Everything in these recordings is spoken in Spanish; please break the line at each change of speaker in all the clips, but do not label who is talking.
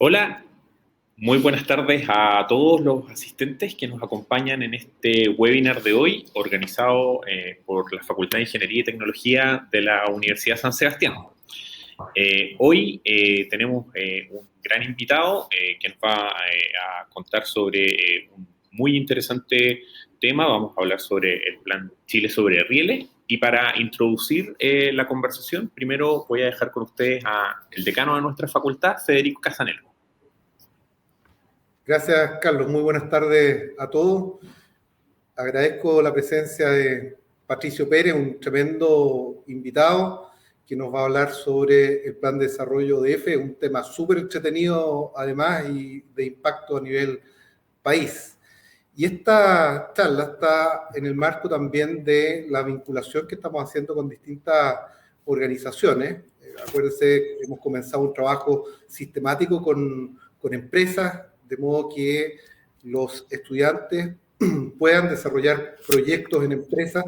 Hola, muy buenas tardes a todos los asistentes que nos acompañan en este webinar de hoy, organizado por la Facultad de Ingeniería y Tecnología de la Universidad San Sebastián. Hoy tenemos un gran invitado que nos va a contar sobre un muy interesante tema. Vamos a hablar sobre el Plan Chile sobre Rieles. Y para introducir la conversación, primero voy a dejar con ustedes al decano de nuestra facultad, Federico Casanello.
Gracias, Carlos. Muy buenas tardes a todos. Agradezco la presencia de Patricio Pérez, un tremendo invitado que nos va a hablar sobre el plan de desarrollo de EFE, un tema súper entretenido además y de impacto a nivel país. Y esta charla está en el marco también de la vinculación que estamos haciendo con distintas organizaciones. Acuérdense, hemos comenzado un trabajo sistemático con empresas, de modo que los estudiantes puedan desarrollar proyectos en empresas,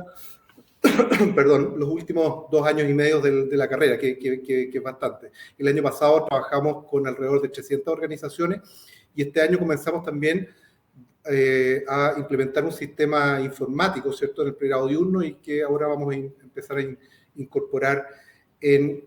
perdón, los últimos 2 años y medio de la carrera, que es bastante. El año pasado trabajamos con alrededor de 300 organizaciones y este año comenzamos también a implementar un sistema informático, ¿cierto?, en el pregrado diurno y que ahora vamos a empezar a incorporar en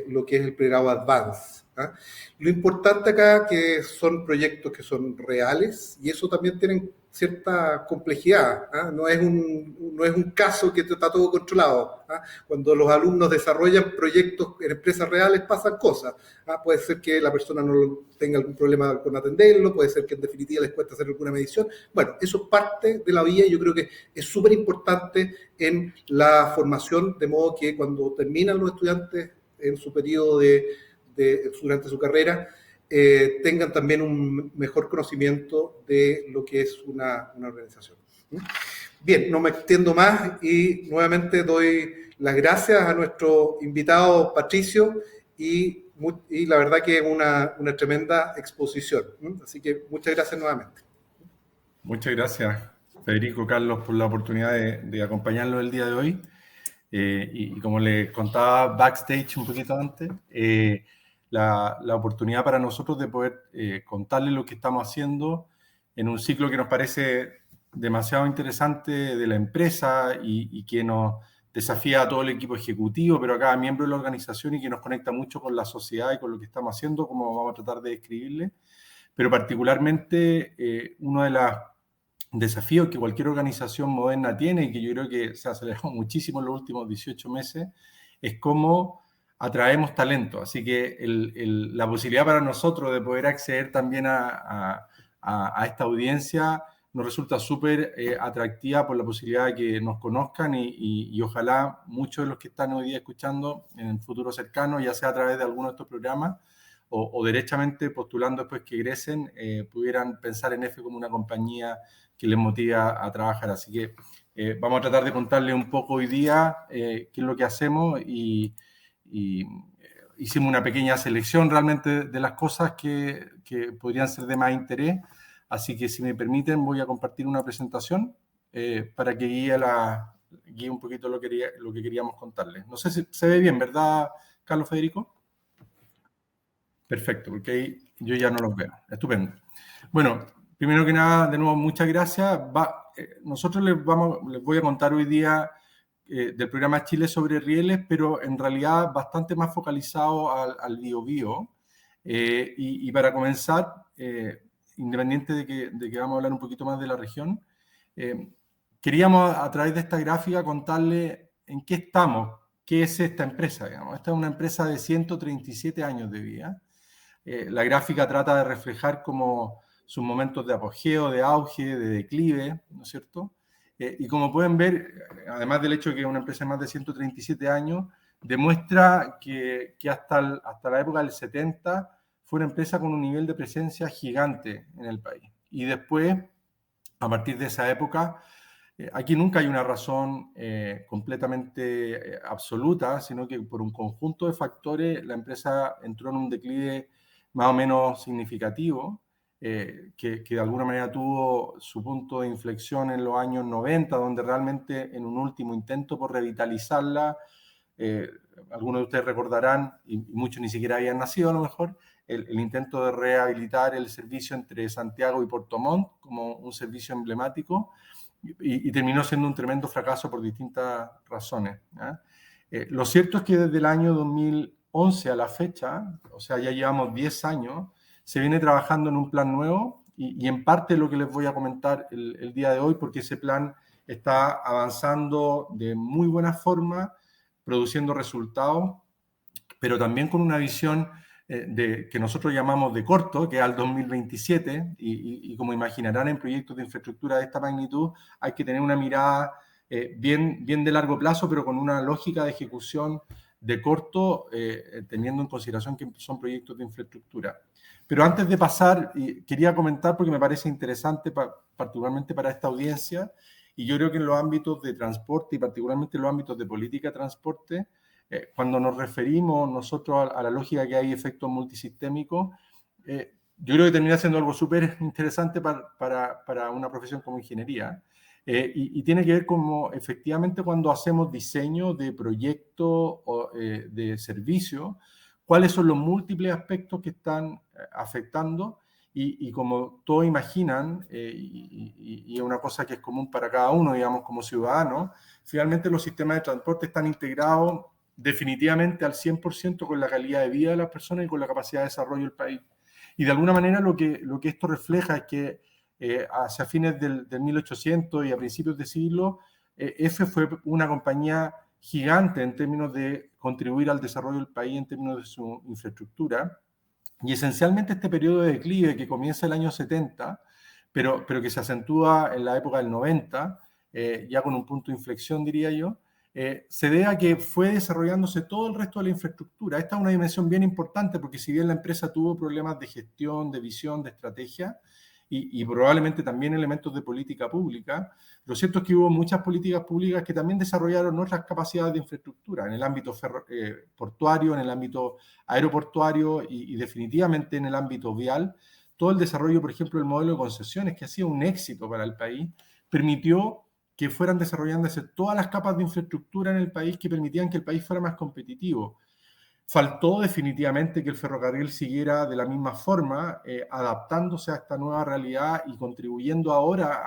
lo que es el pregrado Advance. ¿Ah? Lo importante acá que son proyectos que son reales y eso también tiene cierta complejidad. ¿Ah? No es un caso que está todo controlado. ¿Ah? Cuando los alumnos desarrollan proyectos en empresas reales pasan cosas. ¿Ah? Puede ser que la persona no tenga algún problema con atenderlo, puede ser que en definitiva les cueste hacer alguna medición. Bueno, eso es parte de la vía y yo creo que es súper importante en la formación, de modo que cuando terminan los estudiantes en su periodo durante su carrera, tengan también un mejor conocimiento de lo que es una organización. Bien, no me extiendo más y nuevamente doy las gracias a nuestro invitado Patricio y la verdad que es una tremenda exposición. Así que muchas gracias nuevamente.
Muchas gracias, Federico, Carlos, por la oportunidad de acompañarlos el día de hoy. Y como les contaba backstage un poquito antes, la oportunidad para nosotros de poder contarles lo que estamos haciendo en un ciclo que nos parece demasiado interesante de la empresa y que nos desafía a todo el equipo ejecutivo, pero a cada miembro de la organización y que nos conecta mucho con la sociedad y con lo que estamos haciendo, como vamos a tratar de describirle. Pero particularmente uno de los desafíos que cualquier organización moderna tiene y que yo creo que se aceleró muchísimo en los últimos 18 meses es cómo atraemos talento. Así que la posibilidad para nosotros de poder acceder también a esta audiencia nos resulta súper atractiva por la posibilidad de que nos conozcan y ojalá muchos de los que están hoy día escuchando en el futuro cercano, ya sea a través de alguno de estos programas o derechamente postulando después que egresen, pudieran pensar en EFE como una compañía que les motiva a trabajar. Así que vamos a tratar de contarles un poco hoy día qué es lo que hacemos y hicimos una pequeña selección realmente de las cosas que podrían ser de más interés. Así que si me permiten voy a compartir una presentación para que guíe un poquito lo que queríamos contarles. No sé si se ve bien, ¿verdad, Carlos, Federico? Perfecto, porque ahí yo ya no los veo. Estupendo. Bueno, primero que nada, de nuevo, muchas gracias. Nosotros les voy a contar hoy día del programa Chile sobre Rieles, pero en realidad bastante más focalizado al biobío. Y para comenzar, independiente de que vamos a hablar un poquito más de la región, queríamos a través de esta gráfica contarle en qué estamos, qué es esta empresa. Digamos. Esta es una empresa de 137 años de vida. La gráfica trata de reflejar como sus momentos de apogeo, de auge, de declive, ¿no es cierto? Y como pueden ver, además del hecho de que es una empresa de más de 137 años, demuestra que hasta la época del 70 fue una empresa con un nivel de presencia gigante en el país. Y después, a partir de esa época, aquí nunca hay una razón completamente absoluta, sino que por un conjunto de factores la empresa entró en un declive más o menos significativo, que de alguna manera tuvo su punto de inflexión en los años 90, donde realmente en un último intento por revitalizarla, algunos de ustedes recordarán, y muchos ni siquiera habían nacido a lo mejor, el intento de rehabilitar el servicio entre Santiago y Puerto Montt como un servicio emblemático, y terminó siendo un tremendo fracaso por distintas razones. Lo cierto es que desde el año 2011 a la fecha, o sea, ya llevamos 10 años, se viene trabajando en un plan nuevo, y en parte lo que les voy a comentar el día de hoy, porque ese plan está avanzando de muy buena forma, produciendo resultados, pero también con una visión que nosotros llamamos de corto, que es al 2027, y como imaginarán en proyectos de infraestructura de esta magnitud, hay que tener una mirada bien de largo plazo, pero con una lógica de ejecución de corto, teniendo en consideración que son proyectos de infraestructura. Pero antes de pasar, quería comentar, porque me parece interesante, particularmente para esta audiencia, y yo creo que en los ámbitos de transporte, y particularmente en los ámbitos de política de transporte, cuando nos referimos nosotros a la lógica que hay efectos multisistémicos, yo creo que termina siendo algo súper interesante para una profesión como ingeniería. Y tiene que ver como efectivamente cuando hacemos diseño de proyectos o de servicios, cuáles son los múltiples aspectos que están afectando, y como todos imaginan, y es una cosa que es común para cada uno, digamos, como ciudadano, finalmente los sistemas de transporte están integrados definitivamente al 100% con la calidad de vida de las personas y con la capacidad de desarrollo del país. Y de alguna manera lo que esto refleja es que hacia fines del 1800 y a principios de siglo, EFE fue una compañía gigante en términos de contribuir al desarrollo del país en términos de su infraestructura. Y esencialmente este periodo de declive que comienza el año 70, pero que se acentúa en la época del 90, ya con un punto de inflexión, diría yo, se debe a que fue desarrollándose todo el resto de la infraestructura. Esta es una dimensión bien importante, porque si bien la empresa tuvo problemas de gestión, de visión, de estrategia, y probablemente también elementos de política pública, lo cierto es que hubo muchas políticas públicas que también desarrollaron otras capacidades de infraestructura en el ámbito portuario, en el ámbito aeroportuario y definitivamente en el ámbito vial. Todo el desarrollo, por ejemplo, del modelo de concesiones, que ha sido un éxito para el país, permitió que fueran desarrollándose todas las capas de infraestructura en el país que permitían que el país fuera más competitivo. Faltó definitivamente que el ferrocarril siguiera de la misma forma, adaptándose a esta nueva realidad y contribuyendo ahora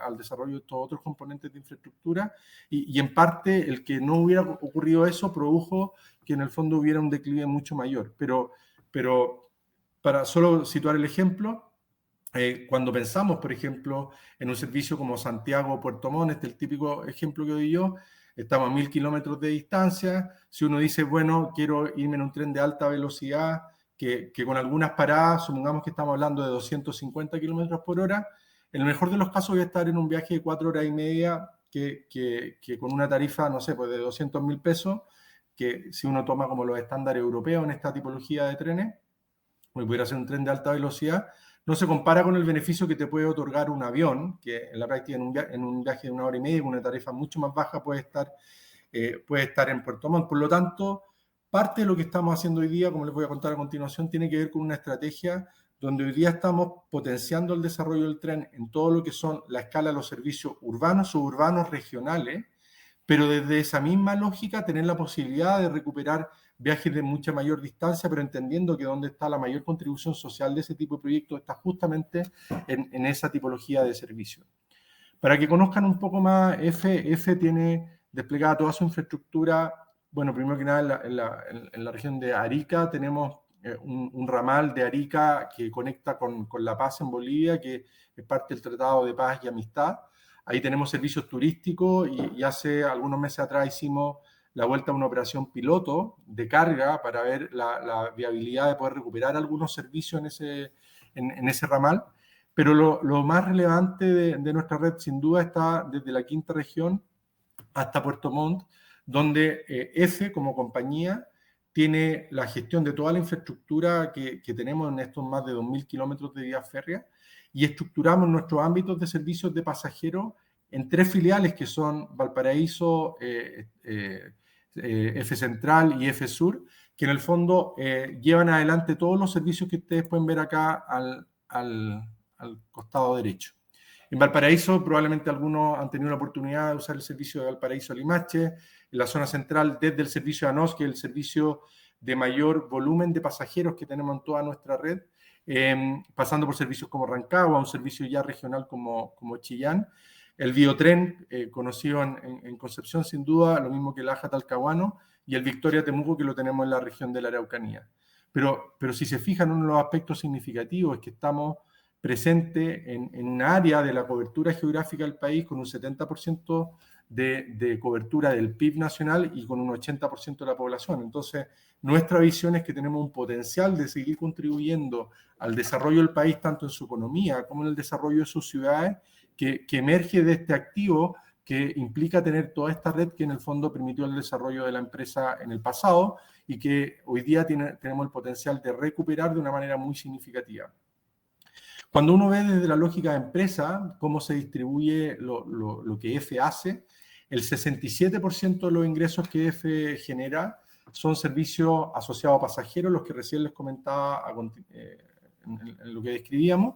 al desarrollo de estos otros componentes de infraestructura, y en parte el que no hubiera ocurrido eso produjo que en el fondo hubiera un declive mucho mayor. Pero para solo situar el ejemplo, cuando pensamos, por ejemplo, en un servicio como Santiago-Puerto Montt, este es el típico ejemplo que doy yo, estamos a 1000 kilómetros de distancia. Si uno dice, bueno, quiero irme en un tren de alta velocidad, que con algunas paradas, supongamos que estamos hablando de 250 kilómetros por hora, en el mejor de los casos voy a estar en un viaje de 4 horas y media, que con una tarifa, no sé, pues de 200.000 pesos, que si uno toma como los estándares europeos en esta tipología de trenes, pues pudiera ser un tren de alta velocidad, no se compara con el beneficio que te puede otorgar un avión, que en la práctica en un viaje de 1 hora y media con una tarifa mucho más baja puede estar en Puerto Montt. Por lo tanto, parte de lo que estamos haciendo hoy día, como les voy a contar a continuación, tiene que ver con una estrategia donde hoy día estamos potenciando el desarrollo del tren en todo lo que son la escala de los servicios urbanos, suburbanos, regionales, pero desde esa misma lógica tener la posibilidad de recuperar viajes de mucha mayor distancia, pero entendiendo que donde está la mayor contribución social de ese tipo de proyectos está justamente en esa tipología de servicio. Para que conozcan un poco más, EFE tiene desplegada toda su infraestructura. Bueno, primero que nada, en la región de Arica tenemos un ramal de Arica que conecta con La Paz en Bolivia, que es parte del Tratado de Paz y Amistad. Ahí tenemos servicios turísticos, y hace algunos meses atrás hicimos la vuelta a una operación piloto de carga para ver la viabilidad de poder recuperar algunos servicios en ese ramal. Pero lo más relevante de nuestra red, sin duda, está desde la quinta región hasta Puerto Montt, donde EFE, como compañía, tiene la gestión de toda la infraestructura que tenemos en estos más de 2.000 kilómetros de vías férreas, y estructuramos nuestros ámbitos de servicios de pasajeros en 3 filiales que son Valparaíso, F Central y F Sur, que en el fondo llevan adelante todos los servicios que ustedes pueden ver acá al costado derecho. En Valparaíso probablemente algunos han tenido la oportunidad de usar el servicio de Valparaíso Limache, en la zona central desde el servicio ANOS, que es el servicio de mayor volumen de pasajeros que tenemos en toda nuestra red, pasando por servicios como Rancagua, un servicio ya regional como Chillán, el Biotren, conocido en Concepción sin duda, lo mismo que el AJA Talcahuano, y el Victoria Temuco, que lo tenemos en la región de la Araucanía. Pero si se fijan, uno de los aspectos significativos es que estamos presentes en un área de la cobertura geográfica del país con un 70% de cobertura del PIB nacional y con un 80% de la población. Entonces, nuestra visión es que tenemos un potencial de seguir contribuyendo al desarrollo del país, tanto en su economía como en el desarrollo de sus ciudades, que emerge de este activo que implica tener toda esta red que en el fondo permitió el desarrollo de la empresa en el pasado y que hoy día tenemos el potencial de recuperar de una manera muy significativa. Cuando uno ve desde la lógica de empresa cómo se distribuye lo que EFE hace, el 67% de los ingresos que EFE genera son servicios asociados a pasajeros, los que recién les comentaba en lo que describíamos.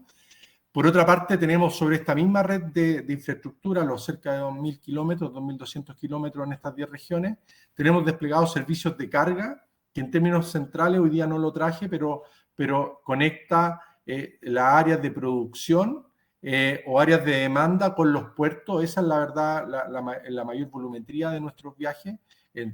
Por otra parte, tenemos sobre esta misma red de infraestructura, los cerca de 2.000 kilómetros, 2.200 kilómetros en estas 10 regiones, tenemos desplegados servicios de carga, que en términos centrales hoy día no lo traje, pero conecta las áreas de producción o áreas de demanda con los puertos. Esa es la verdad, la mayor volumetría de nuestros viajes.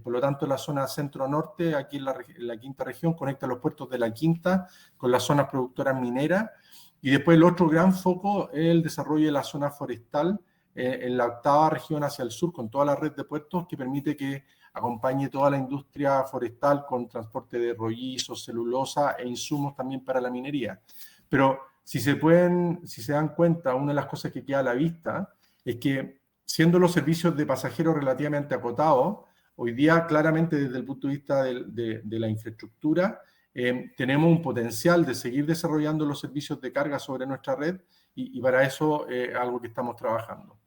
Por lo tanto, la zona centro-norte, aquí en la quinta región, conecta los puertos de la quinta con las zonas productoras mineras. Y después el otro gran foco es el desarrollo de la zona forestal en la octava región hacia el sur, con toda la red de puertos que permite que acompañe toda la industria forestal con transporte de rollizos, celulosa e insumos también para la minería. Pero si se dan cuenta, una de las cosas que queda a la vista es que, siendo los servicios de pasajeros relativamente acotados, hoy día claramente desde el punto de vista de la infraestructura, tenemos un potencial de seguir desarrollando los servicios de carga sobre nuestra red y para eso es algo que estamos trabajando.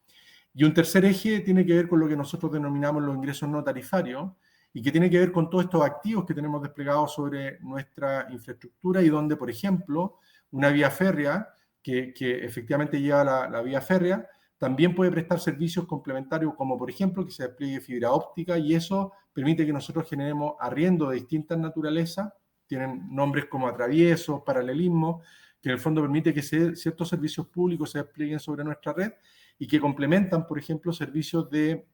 Y un tercer eje tiene que ver con lo que nosotros denominamos los ingresos no tarifarios y que tiene que ver con todos estos activos que tenemos desplegados sobre nuestra infraestructura y donde, por ejemplo, una vía férrea que efectivamente lleva la vía férrea también puede prestar servicios complementarios como, por ejemplo, que se despliegue fibra óptica y eso permite que nosotros generemos arriendo de distintas naturalezas. Tienen nombres como atraviesos, paralelismo, que en el fondo permite que ciertos servicios públicos se desplieguen sobre nuestra red y que complementan, por ejemplo, servicios de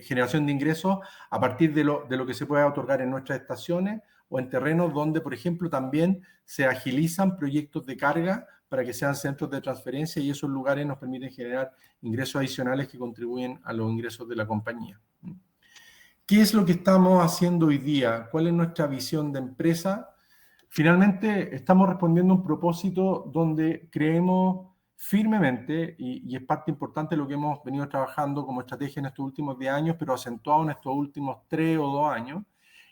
generación de ingresos a partir de lo que se puede otorgar en nuestras estaciones o en terrenos donde, por ejemplo, también se agilizan proyectos de carga para que sean centros de transferencia y esos lugares nos permiten generar ingresos adicionales que contribuyen a los ingresos de la compañía. ¿Qué es lo que estamos haciendo hoy día? ¿Cuál es nuestra visión de empresa? Finalmente, estamos respondiendo a un propósito donde creemos firmemente, y es parte importante de lo que hemos venido trabajando como estrategia en estos últimos 10 años, pero acentuado en estos últimos 3 o 2 años,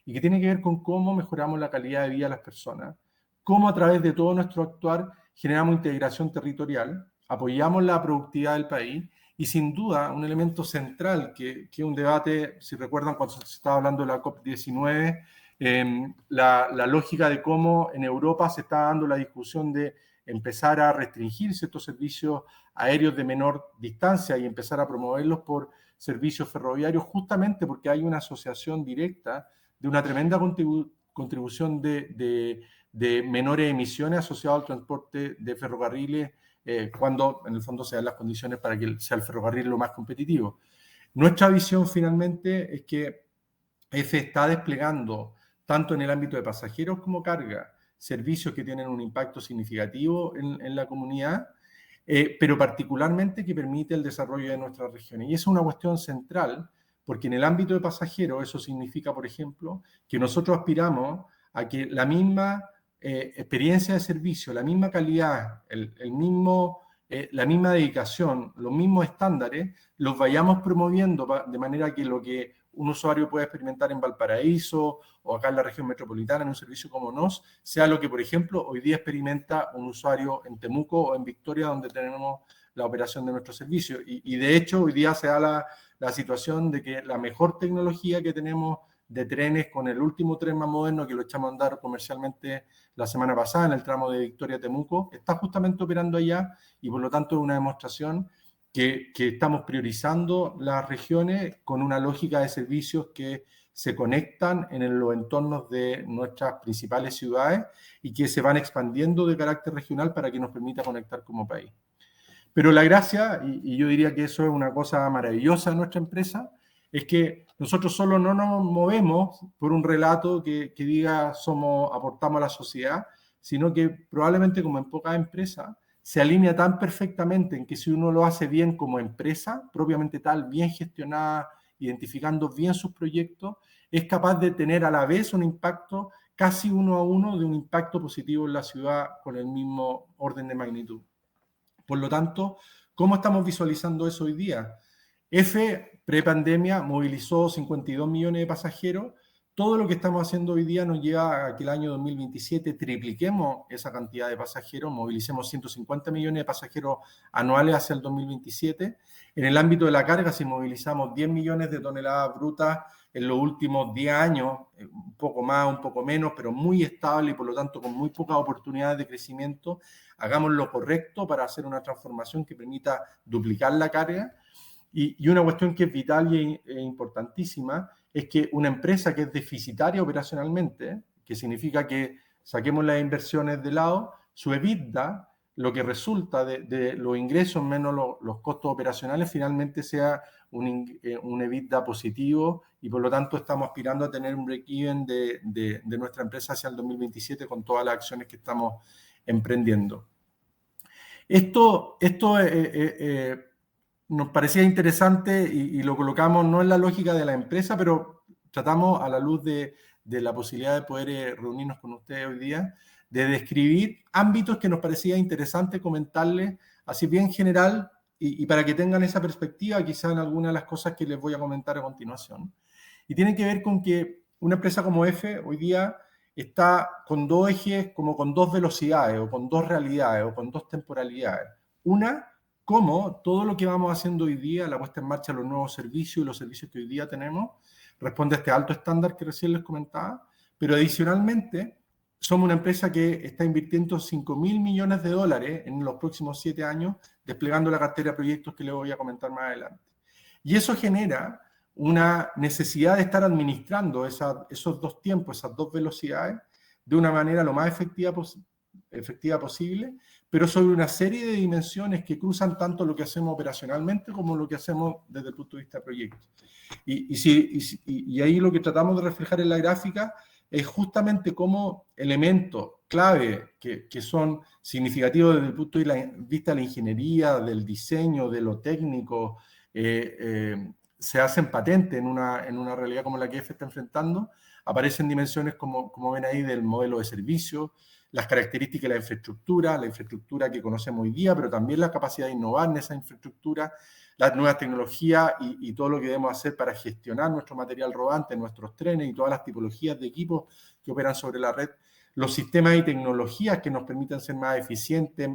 y que tiene que ver con cómo mejoramos la calidad de vida de las personas, cómo a través de todo nuestro actuar generamos integración territorial, apoyamos la productividad del país, y sin duda, un elemento central, que es un debate, si recuerdan cuando se estaba hablando de la COP19, la lógica de cómo en Europa se está dando la discusión de empezar a restringir ciertos servicios aéreos de menor distancia y empezar a promoverlos por servicios ferroviarios, justamente porque hay una asociación directa de una tremenda contribución de menores emisiones asociadas al transporte de ferrocarriles, cuando en el fondo se dan las condiciones para que sea el ferrocarril lo más competitivo. Nuestra visión finalmente es que EFE está desplegando, tanto en el ámbito de pasajeros como carga, servicios que tienen un impacto significativo en la comunidad, pero particularmente que permite el desarrollo de nuestras regiones. Y es una cuestión central, porque en el ámbito de pasajeros eso significa, por ejemplo, que nosotros aspiramos a que la misma experiencia de servicio, la misma calidad, la misma dedicación, los mismos estándares, los vayamos promoviendo de manera que lo que un usuario puede experimentar en Valparaíso o acá en la región metropolitana en un servicio como NOS, sea lo que, por ejemplo, hoy día experimenta un usuario en Temuco o en Victoria, donde tenemos la operación de nuestro servicio. Y de hecho, hoy día se da la situación de que la mejor tecnología que tenemos de trenes con el último tren más moderno que lo echamos a andar comercialmente la semana pasada en el tramo de Victoria-Temuco, está justamente operando allá y por lo tanto es una demostración que estamos priorizando las regiones con una lógica de servicios que se conectan en los entornos de nuestras principales ciudades y que se van expandiendo de carácter regional para que nos permita conectar como país. Pero la gracia, y yo diría que eso es una cosa maravillosa de nuestra empresa, es que nosotros solo no nos movemos por un relato que diga aportamos a la sociedad, sino que probablemente como en pocas empresas se alinea tan perfectamente en que si uno lo hace bien como empresa, propiamente tal, bien gestionada, identificando bien sus proyectos, es capaz de tener a la vez un impacto casi 1 a 1 de un impacto positivo en la ciudad con el mismo orden de magnitud. Por lo tanto, ¿cómo estamos visualizando eso hoy día? EFE, prepandemia, movilizó 52 millones de pasajeros. Todo lo que estamos haciendo hoy día nos lleva a que el año 2027 tripliquemos esa cantidad de pasajeros, movilicemos 150 millones de pasajeros anuales hacia el 2027. En el ámbito de la carga, si movilizamos 10 millones de toneladas brutas en los últimos 10 años, un poco más, un poco menos, pero muy estable y por lo tanto con muy pocas oportunidades de crecimiento, hagamos lo correcto para hacer una transformación que permita duplicar la carga. Y una cuestión que es vital e importantísima es que una empresa que es deficitaria operacionalmente, que significa que saquemos las inversiones de lado, su EBITDA, lo que resulta de los ingresos menos los costos operacionales, finalmente sea un EBITDA positivo y por lo tanto estamos aspirando a tener un break-even de nuestra empresa hacia el 2027 con todas las acciones que estamos emprendiendo. Esto nos parecía interesante y lo colocamos no en la lógica de la empresa, pero tratamos a la luz de la posibilidad de poder reunirnos con ustedes hoy día, de describir ámbitos que nos parecía interesante comentarles, así bien general, y para que tengan esa perspectiva quizá en algunas de las cosas que les voy a comentar a continuación. Y tienen que ver con que una empresa como EFE hoy día está con dos ejes, como con dos velocidades, o con dos realidades, o con dos temporalidades. Una, cómo todo lo que vamos haciendo hoy día, la puesta en marcha de los nuevos servicios y los servicios que hoy día tenemos, responde a este alto estándar que recién les comentaba, pero adicionalmente somos una empresa que está invirtiendo $5.000 millones en los próximos 7 años, desplegando la cartera de proyectos que les voy a comentar más adelante. Y eso genera una necesidad de estar administrando esos dos tiempos, esas dos velocidades, de una manera lo más efectiva posible, pero sobre una serie de dimensiones que cruzan tanto lo que hacemos operacionalmente como lo que hacemos desde el punto de vista de proyectos. Y ahí lo que tratamos de reflejar en la gráfica es justamente cómo elementos clave que son significativos desde el punto de vista de la ingeniería, del diseño, de lo técnico, se hacen patentes en una realidad como la que EFE está enfrentando. Aparecen dimensiones como ven ahí del modelo de servicio, las características de la infraestructura que conocemos hoy día, pero también la capacidad de innovar en esa infraestructura, las nuevas tecnologías y todo lo que debemos hacer para gestionar nuestro material rodante, nuestros trenes y todas las tipologías de equipos que operan sobre la red, los sistemas y tecnologías que nos permitan ser más eficientes,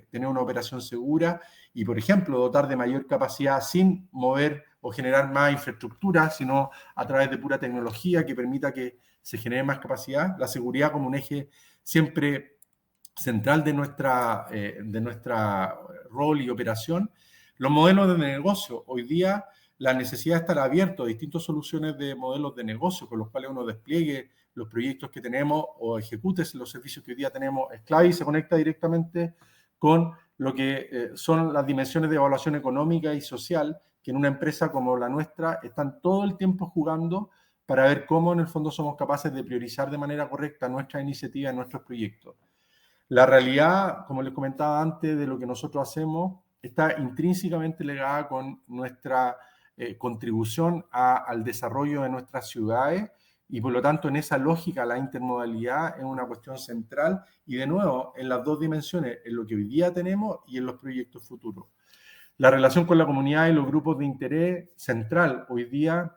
tener una operación segura y, por ejemplo, dotar de mayor capacidad sin mover o generar más infraestructura, sino a través de pura tecnología que permita que se genere más capacidad, la seguridad como un eje siempre central de nuestra rol y operación. Los modelos de negocio. Hoy día la necesidad de estar abierto a distintas soluciones de modelos de negocio con los cuales uno despliegue los proyectos que tenemos o ejecute los servicios que hoy día tenemos es clave y se conecta directamente con lo que son las dimensiones de evaluación económica y social que en una empresa como la nuestra están todo el tiempo jugando para ver cómo en el fondo somos capaces de priorizar de manera correcta nuestras iniciativas, nuestros proyectos. La realidad, como les comentaba antes, de lo que nosotros hacemos está intrínsecamente ligada con nuestra contribución al desarrollo de nuestras ciudades y por lo tanto en esa lógica la intermodalidad es una cuestión central y de nuevo en las dos dimensiones, en lo que hoy día tenemos y en los proyectos futuros. La relación con la comunidad y los grupos de interés central hoy día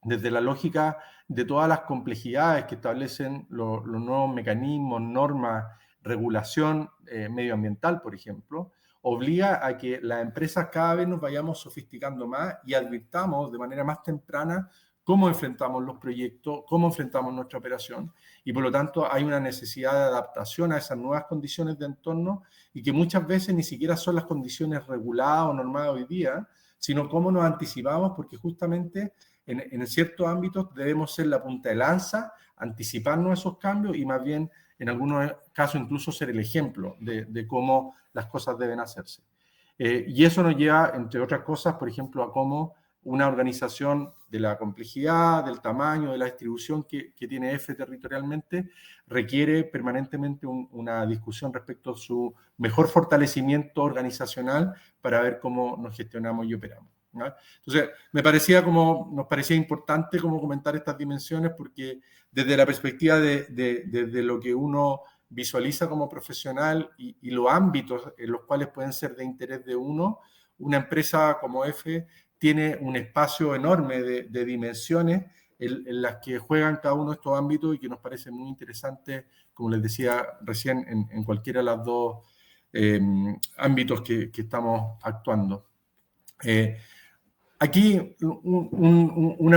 desde la lógica de todas las complejidades que establecen los nuevos mecanismos, normas, regulación medioambiental, por ejemplo, obliga a que las empresas cada vez nos vayamos sofisticando más y advirtamos de manera más temprana cómo enfrentamos los proyectos, cómo enfrentamos nuestra operación, y por lo tanto hay una necesidad de adaptación a esas nuevas condiciones de entorno, y que muchas veces ni siquiera son las condiciones reguladas o normadas hoy día, sino cómo nos anticipamos, porque justamente en ciertos ámbitos debemos ser la punta de lanza, anticiparnos a esos cambios y más bien, en algunos casos, incluso ser el ejemplo de cómo las cosas deben hacerse. Y eso nos lleva, entre otras cosas, por ejemplo, a cómo una organización de la complejidad, del tamaño, de la distribución que tiene EFE territorialmente, requiere permanentemente una discusión respecto a su mejor fortalecimiento organizacional para ver cómo nos gestionamos y operamos, ¿no? Entonces, nos parecía importante como comentar estas dimensiones, porque desde la perspectiva de lo que uno visualiza como profesional y los ámbitos en los cuales pueden ser de interés de uno, una empresa como EFE tiene un espacio enorme de dimensiones en las que juegan cada uno de estos ámbitos y que nos parece muy interesante, como les decía recién, en cualquiera de los dos ámbitos que estamos actuando. Aquí un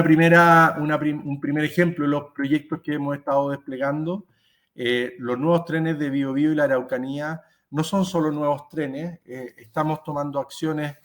primer ejemplo de los proyectos que hemos estado desplegando. Los nuevos trenes de Biobío y la Araucanía no son solo nuevos trenes, estamos tomando acciones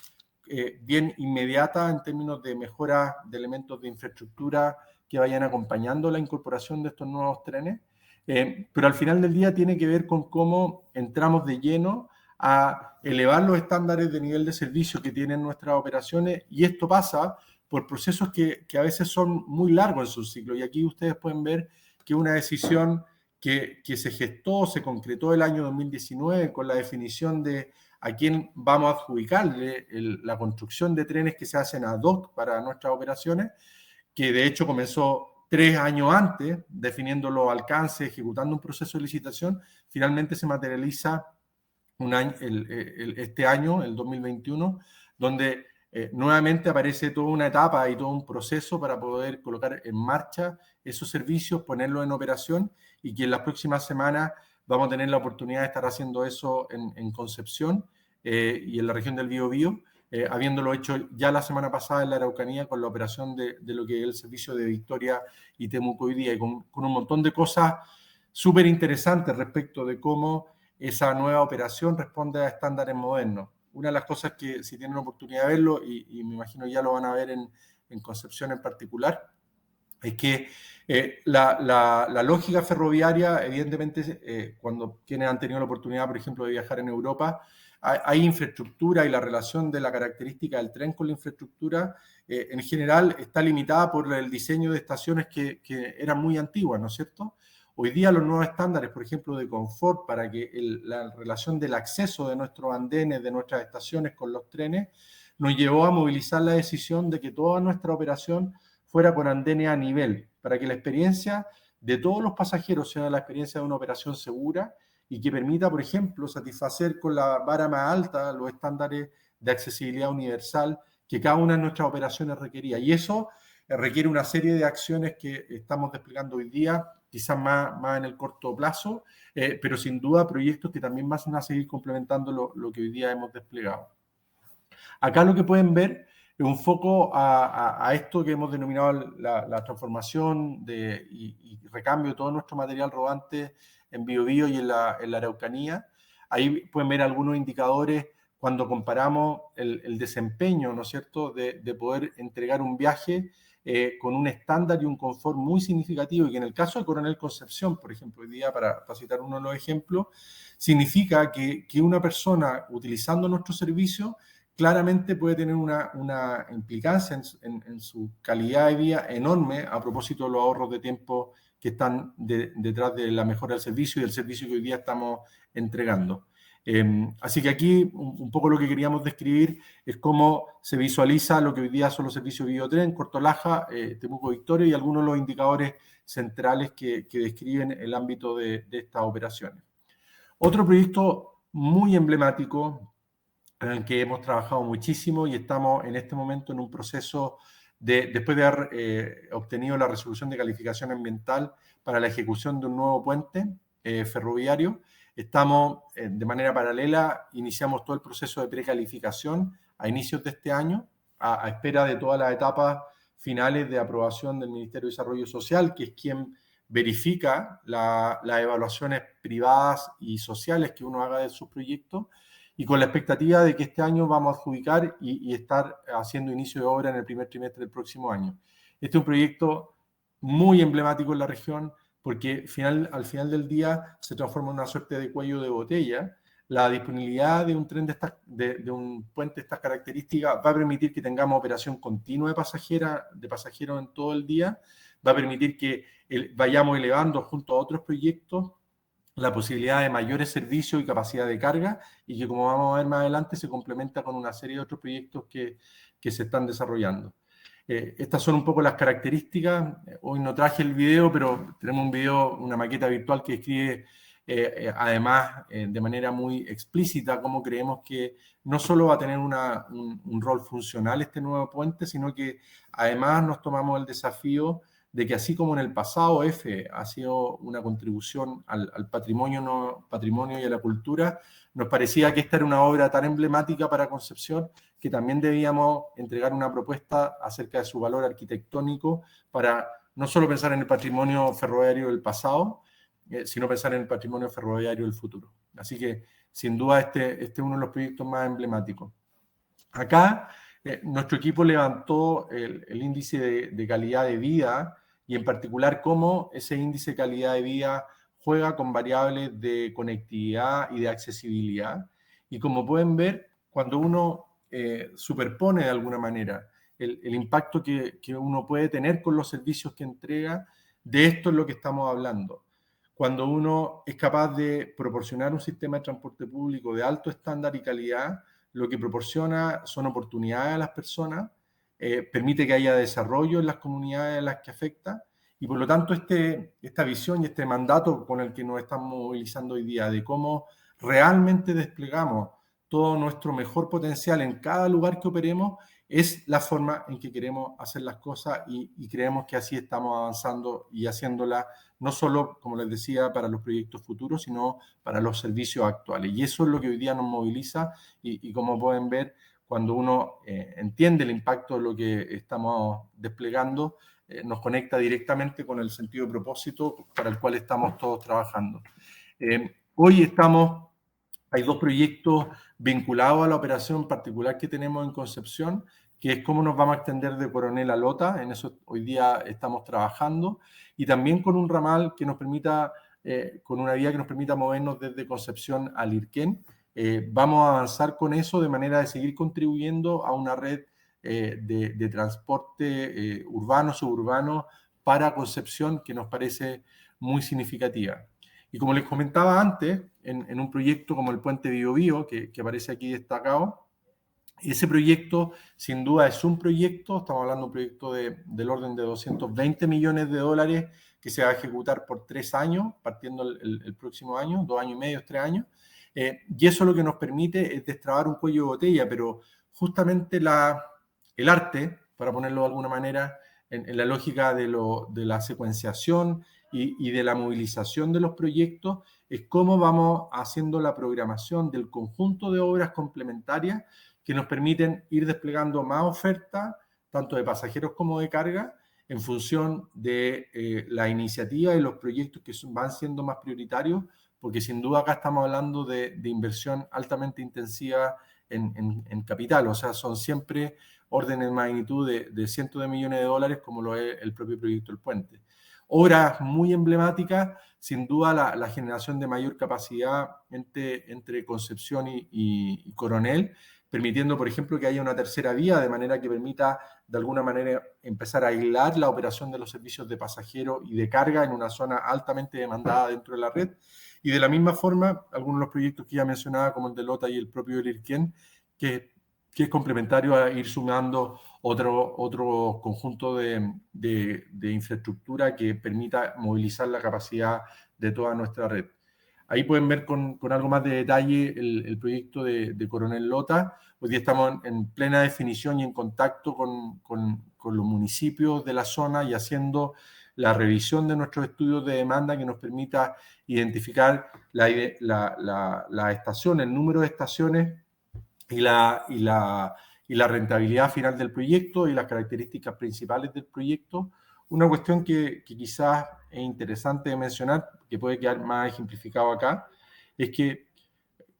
bien inmediatas en términos de mejora de elementos de infraestructura que vayan acompañando la incorporación de estos nuevos trenes, pero al final del día tiene que ver con cómo entramos de lleno a elevar los estándares de nivel de servicio que tienen nuestras operaciones, y esto pasa por procesos que a veces son muy largos en su ciclo, y aquí ustedes pueden ver que una decisión que se gestó, se concretó el año 2019 con la definición de a quién vamos a adjudicarle la construcción de trenes que se hacen ad hoc para nuestras operaciones, que de hecho comenzó 3 años antes, definiendo los alcances, ejecutando un proceso de licitación, finalmente se materializa este año, el 2021, donde nuevamente aparece toda una etapa y todo un proceso para poder colocar en marcha esos servicios, ponerlos en operación, y que en las próximas semanas vamos a tener la oportunidad de estar haciendo eso en Concepción y en la región del Biobío, habiéndolo hecho ya la semana pasada en la Araucanía con la operación de lo que es el servicio de Victoria y Temuco hoy día, y con un montón de cosas súper interesantes respecto de cómo esa nueva operación responde a estándares modernos. Una de las cosas que, si tienen la oportunidad de verlo, y me imagino ya lo van a ver en Concepción en particular, es que la lógica ferroviaria, evidentemente, cuando quienes han tenido la oportunidad, por ejemplo, de viajar en Europa, hay infraestructura, y la relación de la característica del tren con la infraestructura en general está limitada por el diseño de estaciones que eran muy antiguas, ¿no es cierto? Hoy día los nuevos estándares, por ejemplo, de confort, para que la relación del acceso de nuestros andenes, de nuestras estaciones con los trenes, nos llevó a movilizar la decisión de que toda nuestra operación fuera con andenes a nivel, para que la experiencia de todos los pasajeros sea la experiencia de una operación segura y que permita, por ejemplo, satisfacer con la vara más alta los estándares de accesibilidad universal que cada una de nuestras operaciones requería. Y eso requiere una serie de acciones que estamos desplegando hoy día, quizás más en el corto plazo, pero sin duda proyectos que también van a seguir complementando lo que hoy día hemos desplegado. Acá lo que pueden ver es un foco a esto que hemos denominado la transformación y recambio de todo nuestro material rodante en Biobío y en la Araucanía. Ahí pueden ver algunos indicadores cuando comparamos el desempeño, ¿no es cierto?, de poder entregar un viaje con un estándar y un confort muy significativo, y que en el caso de Coronel Concepción, por ejemplo, hoy día, para citar uno de los ejemplos, significa que una persona utilizando nuestro servicio claramente puede tener una implicancia en su calidad de vida enorme, a propósito de los ahorros de tiempo que están detrás de la mejora del servicio y del servicio que hoy día estamos entregando. Así que aquí un poco lo que queríamos describir es cómo se visualiza lo que hoy día son los servicios de Biotren, Corto Laja, Temuco Victoria, y algunos de los indicadores centrales que describen el ámbito de estas operaciones. Otro proyecto muy emblemático en el que hemos trabajado muchísimo, y estamos en este momento en un proceso después de haber obtenido la resolución de calificación ambiental para la ejecución de un nuevo puente ferroviario. Estamos de manera paralela, iniciamos todo el proceso de precalificación a inicios de este año, a espera de todas las etapas finales de aprobación del Ministerio de Desarrollo Social, que es quien verifica las evaluaciones privadas y sociales que uno haga de sus proyectos, y con la expectativa de que este año vamos a adjudicar y estar haciendo inicio de obra en el primer trimestre del próximo año. Este es un proyecto muy emblemático en la región porque al final del día se transforma en una suerte de cuello de botella. La disponibilidad de un tren de un puente de estas características va a permitir que tengamos operación continua de pasajeros en todo el día, va a permitir que vayamos elevando junto a otros proyectos la posibilidad de mayores servicios y capacidad de carga, y que, como vamos a ver más adelante, se complementa con una serie de otros proyectos que se están desarrollando. Estas son un poco las características. Hoy no traje el video, pero tenemos un video, una maqueta virtual que describe además de manera muy explícita cómo creemos que no solo va a tener un rol funcional este nuevo puente, sino que además nos tomamos el desafío de que, así como en el pasado EFE ha sido una contribución al patrimonio y a la cultura, nos parecía que esta era una obra tan emblemática para Concepción que también debíamos entregar una propuesta acerca de su valor arquitectónico para no solo pensar en el patrimonio ferroviario del pasado, sino pensar en el patrimonio ferroviario del futuro. Así que, sin duda, este es uno de los proyectos más emblemáticos. Acá, nuestro equipo levantó el índice de calidad de vida, y en particular cómo ese índice de calidad de vida juega con variables de conectividad y de accesibilidad. Y como pueden ver, cuando uno superpone de alguna manera el impacto que uno puede tener con los servicios que entrega, de esto es lo que estamos hablando. Cuando uno es capaz de proporcionar un sistema de transporte público de alto estándar y calidad, lo que proporciona son oportunidades a las personas, permite que haya desarrollo en las comunidades a las que afecta, y por lo tanto esta visión y este mandato con el que nos estamos movilizando hoy día, de cómo realmente desplegamos todo nuestro mejor potencial en cada lugar que operemos, es la forma en que queremos hacer las cosas, y creemos que así estamos avanzando y haciéndolas no solo, como les decía, para los proyectos futuros, sino para los servicios actuales. Y eso es lo que hoy día nos moviliza, y como pueden ver, cuando uno entiende el impacto de lo que estamos desplegando, nos conecta directamente con el sentido de propósito para el cual estamos todos trabajando. Hoy hay dos proyectos vinculados a la operación particular que tenemos en Concepción, que es cómo nos vamos a extender de Coronel a Lota. En eso hoy día estamos trabajando, y también con un ramal que nos permita, con una vía que nos permita movernos desde Concepción a Lirquén. Vamos a avanzar con eso de manera de seguir contribuyendo a una red de transporte urbano, suburbano para Concepción, que nos parece muy significativa. Y como les comentaba antes, en un proyecto como el Puente Biobío, que aparece aquí destacado, ese proyecto sin duda es un proyecto, estamos hablando de un proyecto del orden de 220 millones de dólares que se va a ejecutar por 3 años, partiendo el próximo año, 2 años y medio, 3 años, y eso lo que nos permite es destrabar un cuello de botella, pero justamente el arte, para ponerlo de alguna manera, en la lógica de la secuenciación y de la movilización de los proyectos, es cómo vamos haciendo la programación del conjunto de obras complementarias que nos permiten ir desplegando más oferta, tanto de pasajeros como de carga, en función de la iniciativa y los proyectos que van siendo más prioritarios, porque sin duda acá estamos hablando de inversión altamente intensiva en capital, o sea, son siempre órdenes de magnitud de cientos de millones de dólares, como lo es el propio proyecto del puente. Obras muy emblemáticas, sin duda la generación de mayor capacidad entre Concepción y Coronel, permitiendo, por ejemplo, que haya una tercera vía, de manera que permita, de alguna manera, empezar a aislar la operación de los servicios de pasajeros y de carga en una zona altamente demandada dentro de la red. Y de la misma forma, algunos de los proyectos que ya mencionaba, como el de Lota y el propio Lirquén, que es complementario a ir sumando otro conjunto de infraestructura que permita movilizar la capacidad de toda nuestra red. Ahí pueden ver con algo más de detalle el proyecto de Coronel Lota. Hoy día estamos en plena definición y en contacto con los municipios de la zona y haciendo la revisión de nuestros estudios de demanda que nos permita identificar la estación, el número de estaciones y y la rentabilidad final del proyecto y las características principales del proyecto. Una cuestión que quizás es interesante de mencionar, que puede quedar más ejemplificado acá, es que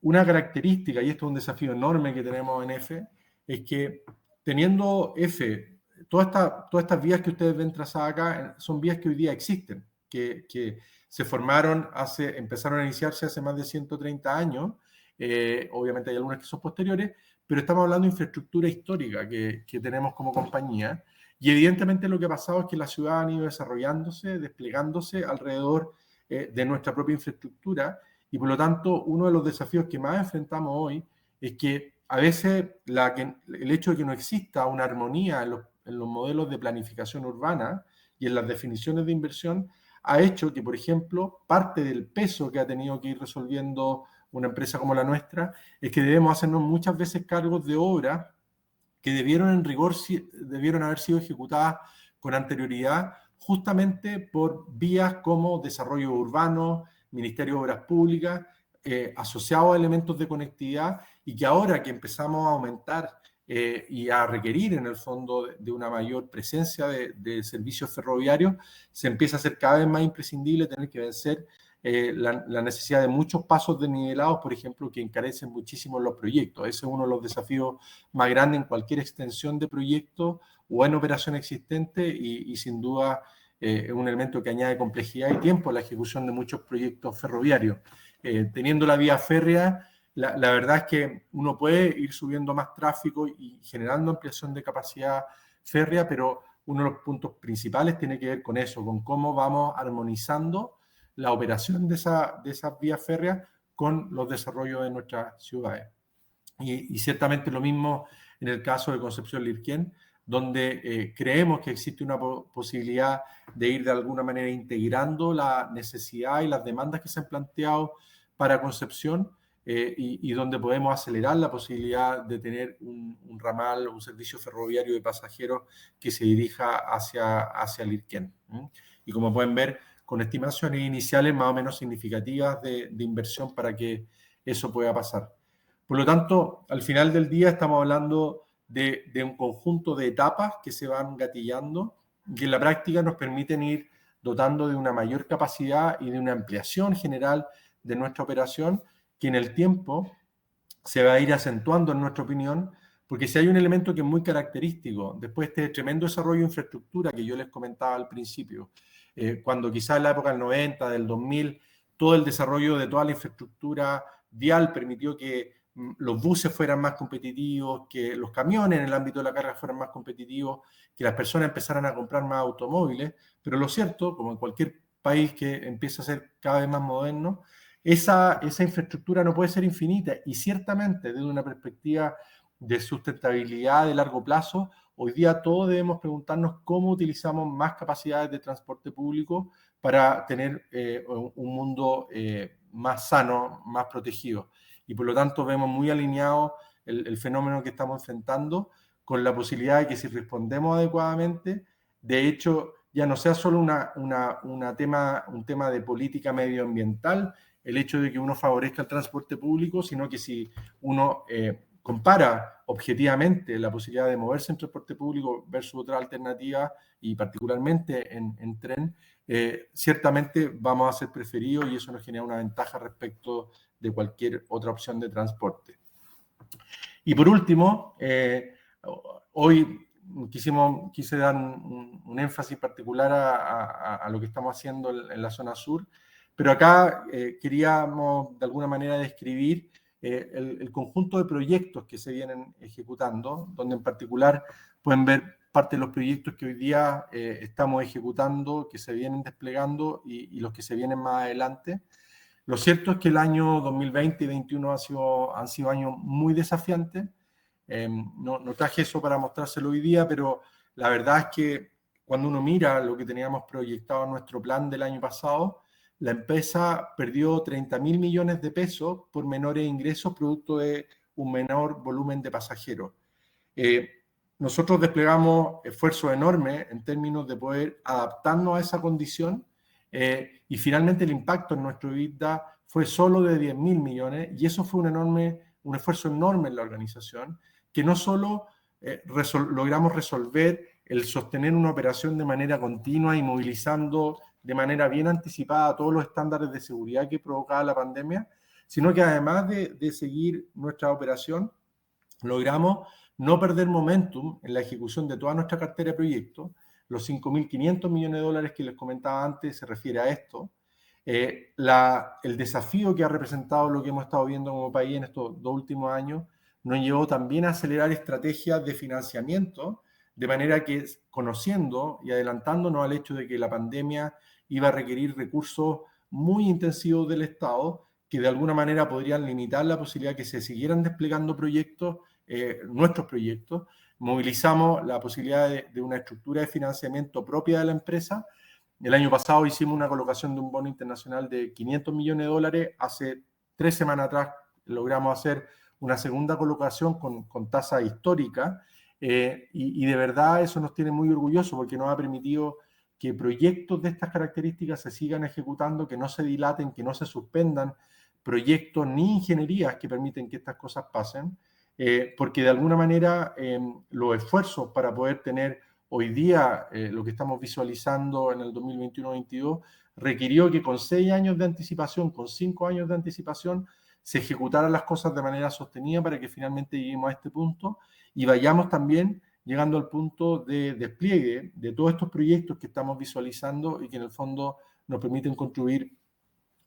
una característica, y esto es un desafío enorme que tenemos en EFE, es que teniendo EFE, todas estas vías que ustedes ven trazadas acá son vías que hoy día existen, que se formaron, empezaron a iniciarse hace más de 130 años, obviamente hay algunas que son posteriores, pero estamos hablando de infraestructura histórica que tenemos como compañía, y evidentemente lo que ha pasado es que la ciudad ha ido desarrollándose, desplegándose alrededor de nuestra propia infraestructura, y por lo tanto uno de los desafíos que más enfrentamos hoy es que a veces el hecho de que no exista una armonía en los modelos de planificación urbana y en las definiciones de inversión ha hecho que, por ejemplo, parte del peso que ha tenido que ir resolviendo una empresa como la nuestra es que debemos hacernos muchas veces cargos de obras que debieron en rigor debieron haber sido ejecutadas con anterioridad justamente por vías como desarrollo urbano, Ministerio de Obras Públicas, asociados a elementos de conectividad, y que ahora que empezamos a aumentar y a requerir en el fondo de una mayor presencia de servicios ferroviarios, se empieza a hacer cada vez más imprescindible tener que vencer la necesidad de muchos pasos desnivelados, por ejemplo, que encarecen muchísimo los proyectos. Ese es uno de los desafíos más grandes en cualquier extensión de proyecto o en operación existente, y sin duda es un elemento que añade complejidad y tiempo a la ejecución de muchos proyectos ferroviarios. Teniendo la vía férrea, la verdad es que uno puede ir subiendo más tráfico y generando ampliación de capacidad férrea, pero uno de los puntos principales tiene que ver con eso, con cómo vamos armonizando la operación de esas vías férreas con los desarrollos de nuestras ciudades. Y ciertamente lo mismo en el caso de Concepción-Lirquén, donde creemos que existe una posibilidad de ir de alguna manera integrando la necesidad y las demandas que se han planteado para Concepción, y donde podemos acelerar la posibilidad de tener un ramal, un servicio ferroviario de pasajeros que se dirija hacia Lirquén. Y como pueden ver, con estimaciones iniciales más o menos significativas de inversión para que eso pueda pasar. Por lo tanto, al final del día estamos hablando de un conjunto de etapas que se van gatillando, que en la práctica nos permiten ir dotando de una mayor capacidad y de una ampliación general de nuestra operación, que en el tiempo se va a ir acentuando, en nuestra opinión, porque si hay un elemento que es muy característico, después de este tremendo desarrollo de infraestructura que yo les comentaba al principio, cuando quizás en la época del 90, del 2000, todo el desarrollo de toda la infraestructura vial permitió que los buses fueran más competitivos, que los camiones en el ámbito de la carga fueran más competitivos, que las personas empezaran a comprar más automóviles, pero lo cierto, como en cualquier país que empieza a ser cada vez más moderno, esa infraestructura no puede ser infinita, y ciertamente desde una perspectiva de sustentabilidad de largo plazo, hoy día todos debemos preguntarnos cómo utilizamos más capacidades de transporte público para tener un mundo más sano, más protegido. Y por lo tanto vemos muy alineado el fenómeno que estamos enfrentando con la posibilidad de que si respondemos adecuadamente, de hecho, ya no sea solo un tema de política medioambiental, el hecho de que uno favorezca el transporte público, sino que si uno compara objetivamente la posibilidad de moverse en transporte público versus otra alternativa, y particularmente en tren, ciertamente vamos a ser preferidos, y eso nos genera una ventaja respecto de cualquier otra opción de transporte. Y por último, hoy quise dar un énfasis particular a lo que estamos haciendo en la zona sur, pero acá queríamos de alguna manera describir el conjunto de proyectos que se vienen ejecutando, donde en particular pueden ver parte de los proyectos que hoy día estamos ejecutando, que se vienen desplegando, y los que se vienen más adelante. Lo cierto es que el año 2020 y 2021 han sido años muy desafiantes. No traje eso para mostrárselo hoy día, pero la verdad es que cuando uno mira lo que teníamos proyectado en nuestro plan del año pasado, la empresa perdió 30.000 millones de pesos por menores ingresos producto de un menor volumen de pasajeros. Nosotros desplegamos esfuerzos enormes en términos de poder adaptarnos a esa condición, y finalmente el impacto en nuestro EBITDA fue solo de 10.000 millones, y eso fue un esfuerzo enorme en la organización, que no solo logramos resolver el sostener una operación de manera continua y movilizando de manera bien anticipada todos los estándares de seguridad que provocaba la pandemia, sino que además de seguir nuestra operación, logramos no perder momentum en la ejecución de toda nuestra cartera de proyectos. Los 5.500 millones de dólares que les comentaba antes se refiere a esto. El desafío que ha representado lo que hemos estado viendo como país en estos 2 últimos años nos llevó también a acelerar estrategias de financiamiento, de manera que, conociendo y adelantándonos al hecho de que la pandemia iba a requerir recursos muy intensivos del Estado, que de alguna manera podrían limitar la posibilidad de que se siguieran desplegando proyectos, nuestros proyectos, movilizamos la posibilidad de una estructura de financiamiento propia de la empresa. El año pasado hicimos una colocación de un bono internacional de 500 millones de dólares. Hace 3 semanas atrás logramos hacer una segunda colocación con tasa histórica, y de verdad eso nos tiene muy orgullosos porque nos ha permitido que proyectos de estas características se sigan ejecutando, que no se dilaten, que no se suspendan proyectos ni ingenierías que permiten que estas cosas pasen, porque de alguna manera los esfuerzos para poder tener hoy día lo que estamos visualizando en el 2021-22 requirió que con 6 años de anticipación, con 5 años de anticipación, se ejecutaran las cosas de manera sostenida para que finalmente lleguemos a este punto y vayamos también llegando al punto de despliegue de todos estos proyectos que estamos visualizando y que en el fondo nos permiten construir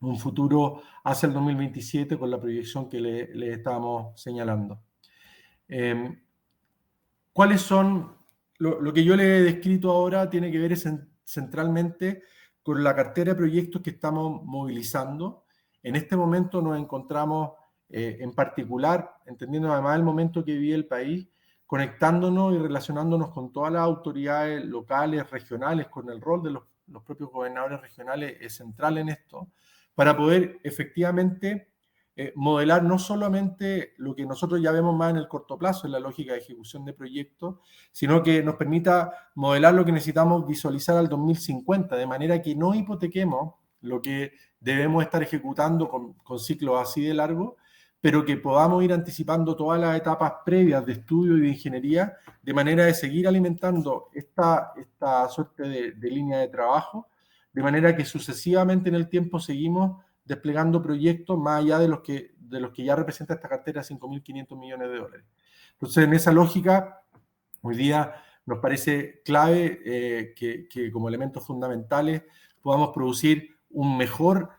un futuro hacia el 2027 con la proyección que le estábamos señalando. ¿Cuáles son? Lo que yo le he descrito ahora tiene que ver centralmente con la cartera de proyectos que estamos movilizando. En este momento nos encontramos en particular, entendiendo además el momento que vive el país, conectándonos y relacionándonos con todas las autoridades locales, regionales, con el rol de los propios gobernadores regionales es central en esto, para poder efectivamente modelar no solamente lo que nosotros ya vemos más en el corto plazo, en la lógica de ejecución de proyectos, sino que nos permita modelar lo que necesitamos visualizar al 2050, de manera que no hipotequemos lo que debemos estar ejecutando con ciclos así de largos, pero que podamos ir anticipando todas las etapas previas de estudio y de ingeniería, de manera de seguir alimentando esta suerte de línea de trabajo, de manera que sucesivamente en el tiempo seguimos desplegando proyectos más allá de los que ya representa esta cartera de 5.500 millones de dólares. Entonces, en esa lógica, hoy día nos parece clave que como elementos fundamentales podamos producir un mejor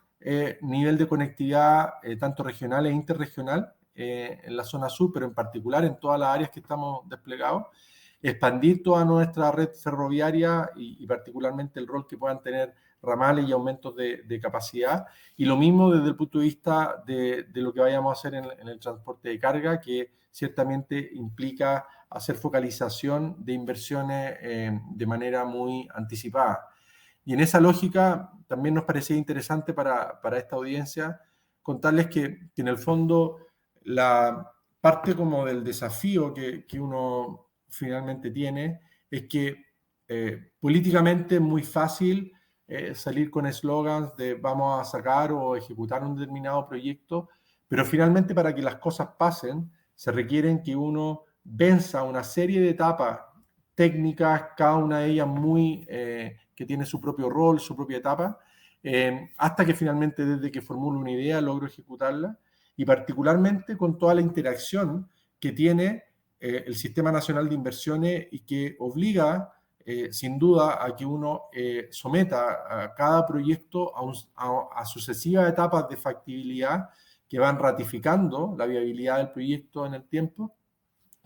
nivel de conectividad tanto regional e interregional en la zona sur, pero en particular en todas las áreas que estamos desplegados, expandir toda nuestra red ferroviaria y particularmente el rol que puedan tener ramales y aumentos de capacidad, y lo mismo desde el punto de vista de lo que vayamos a hacer en el transporte de carga, que ciertamente implica hacer focalización de inversiones de manera muy anticipada. Y en esa lógica también nos parecía interesante para esta audiencia contarles que en el fondo la parte como del desafío que uno finalmente tiene es que políticamente es muy fácil salir con eslogans de vamos a sacar o ejecutar un determinado proyecto, pero finalmente para que las cosas pasen se requieren que uno venza una serie de etapas técnicas, cada una de ellas que tiene su propio rol, su propia etapa, hasta que finalmente desde que formulo una idea logro ejecutarla, y particularmente con toda la interacción que tiene el Sistema Nacional de Inversiones y que obliga sin duda a que uno someta a cada proyecto a sucesivas etapas de factibilidad que van ratificando la viabilidad del proyecto en el tiempo,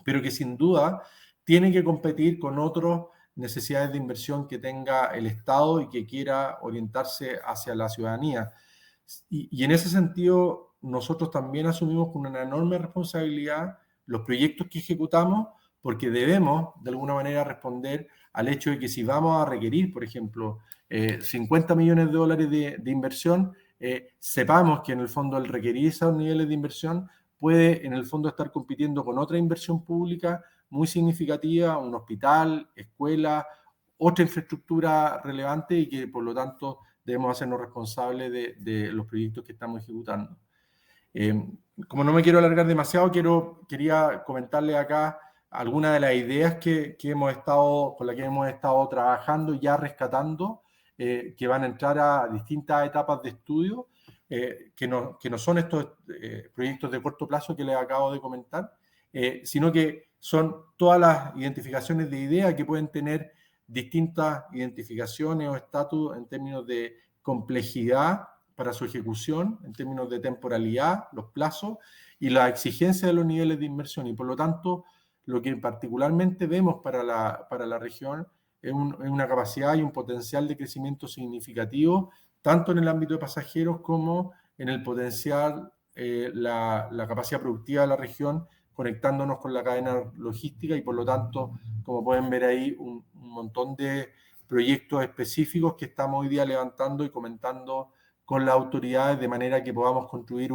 pero que sin duda tiene que competir con otras necesidades de inversión que tenga el Estado y que quiera orientarse hacia la ciudadanía. Y en ese sentido, nosotros también asumimos con una enorme responsabilidad los proyectos que ejecutamos, porque debemos, de alguna manera, responder al hecho de que si vamos a requerir, por ejemplo, 50 millones de dólares de inversión, sepamos que en el fondo el requerir esos niveles de inversión puede en el fondo estar compitiendo con otra inversión pública muy significativa, un hospital, escuela, otra infraestructura relevante, y que por lo tanto debemos hacernos responsables de los proyectos que estamos ejecutando. Como no me quiero alargar demasiado, quería comentarle acá algunas de las ideas con las que hemos estado trabajando, ya rescatando, que van a entrar a distintas etapas de estudio, que no son estos proyectos de corto plazo que les acabo de comentar, sino que son todas las identificaciones de ideas que pueden tener distintas identificaciones o estatus en términos de complejidad para su ejecución, en términos de temporalidad, los plazos y la exigencia de los niveles de inversión. Y por lo tanto, lo que particularmente vemos para la región es una capacidad y un potencial de crecimiento significativo, tanto en el ámbito de pasajeros como en el potencial, la capacidad productiva de la región, conectándonos con la cadena logística y por lo tanto, como pueden ver ahí, un montón de proyectos específicos que estamos hoy día levantando y comentando con las autoridades de manera que podamos construir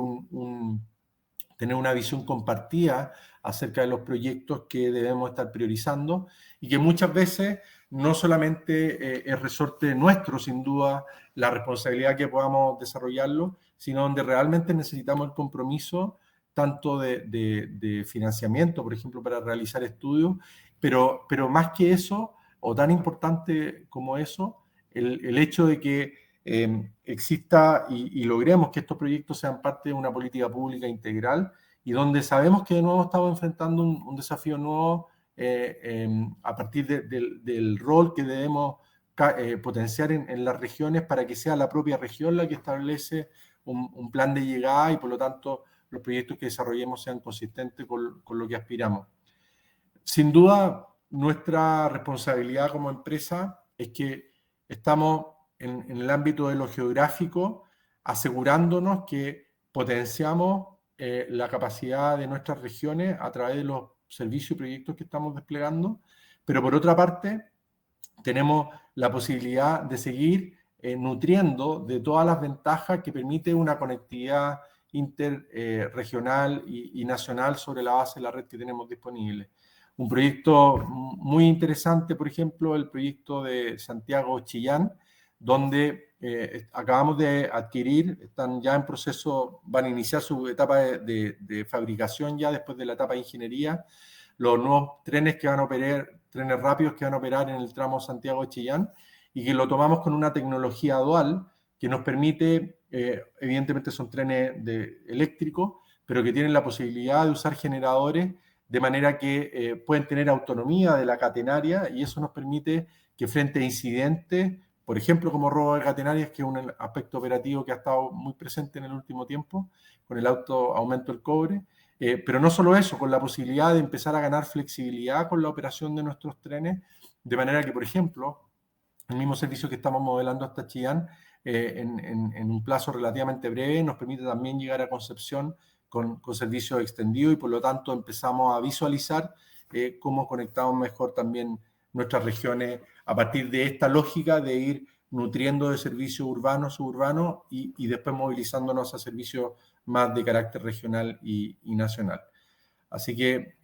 tener una visión compartida acerca de los proyectos que debemos estar priorizando y que muchas veces no solamente es resorte nuestro, sin duda, la responsabilidad que podamos desarrollarlo, sino donde realmente necesitamos el compromiso tanto de financiamiento, por ejemplo, para realizar estudios, pero más que eso, o tan importante como eso, el hecho de que exista y logremos que estos proyectos sean parte de una política pública integral y donde sabemos que de nuevo estamos enfrentando un desafío nuevo a partir del rol que debemos potenciar en las regiones para que sea la propia región la que establece un plan de llegada y por lo tanto los proyectos que desarrollemos sean consistentes con lo que aspiramos. Sin duda, nuestra responsabilidad como empresa es que estamos en el ámbito de lo geográfico asegurándonos que potenciamos la capacidad de nuestras regiones a través de los servicios y proyectos que estamos desplegando, pero por otra parte tenemos la posibilidad de seguir nutriendo de todas las ventajas que permite una conectividad interregional y nacional sobre la base de la red que tenemos disponible. Un proyecto muy interesante, por ejemplo, el proyecto de Santiago-Chillán, donde acabamos de adquirir, están ya en proceso, van a iniciar su etapa de fabricación ya después de la etapa de ingeniería, los nuevos trenes que van a operar, trenes rápidos que van a operar en el tramo Santiago-Chillán y que lo tomamos con una tecnología dual que nos permite, evidentemente son trenes eléctricos, pero que tienen la posibilidad de usar generadores de manera que pueden tener autonomía de la catenaria y eso nos permite que frente a incidentes, por ejemplo, como robo de catenarias, que es un aspecto operativo que ha estado muy presente en el último tiempo, con el aumento del cobre, pero no solo eso, con la posibilidad de empezar a ganar flexibilidad con la operación de nuestros trenes, de manera que, por ejemplo, el mismo servicio que estamos modelando hasta Chillán, en un plazo relativamente breve, nos permite también llegar a Concepción con servicios extendidos y por lo tanto empezamos a visualizar cómo conectamos mejor también nuestras regiones a partir de esta lógica de ir nutriendo de servicios urbanos, suburbanos y después movilizándonos a servicios más de carácter regional y nacional. Así que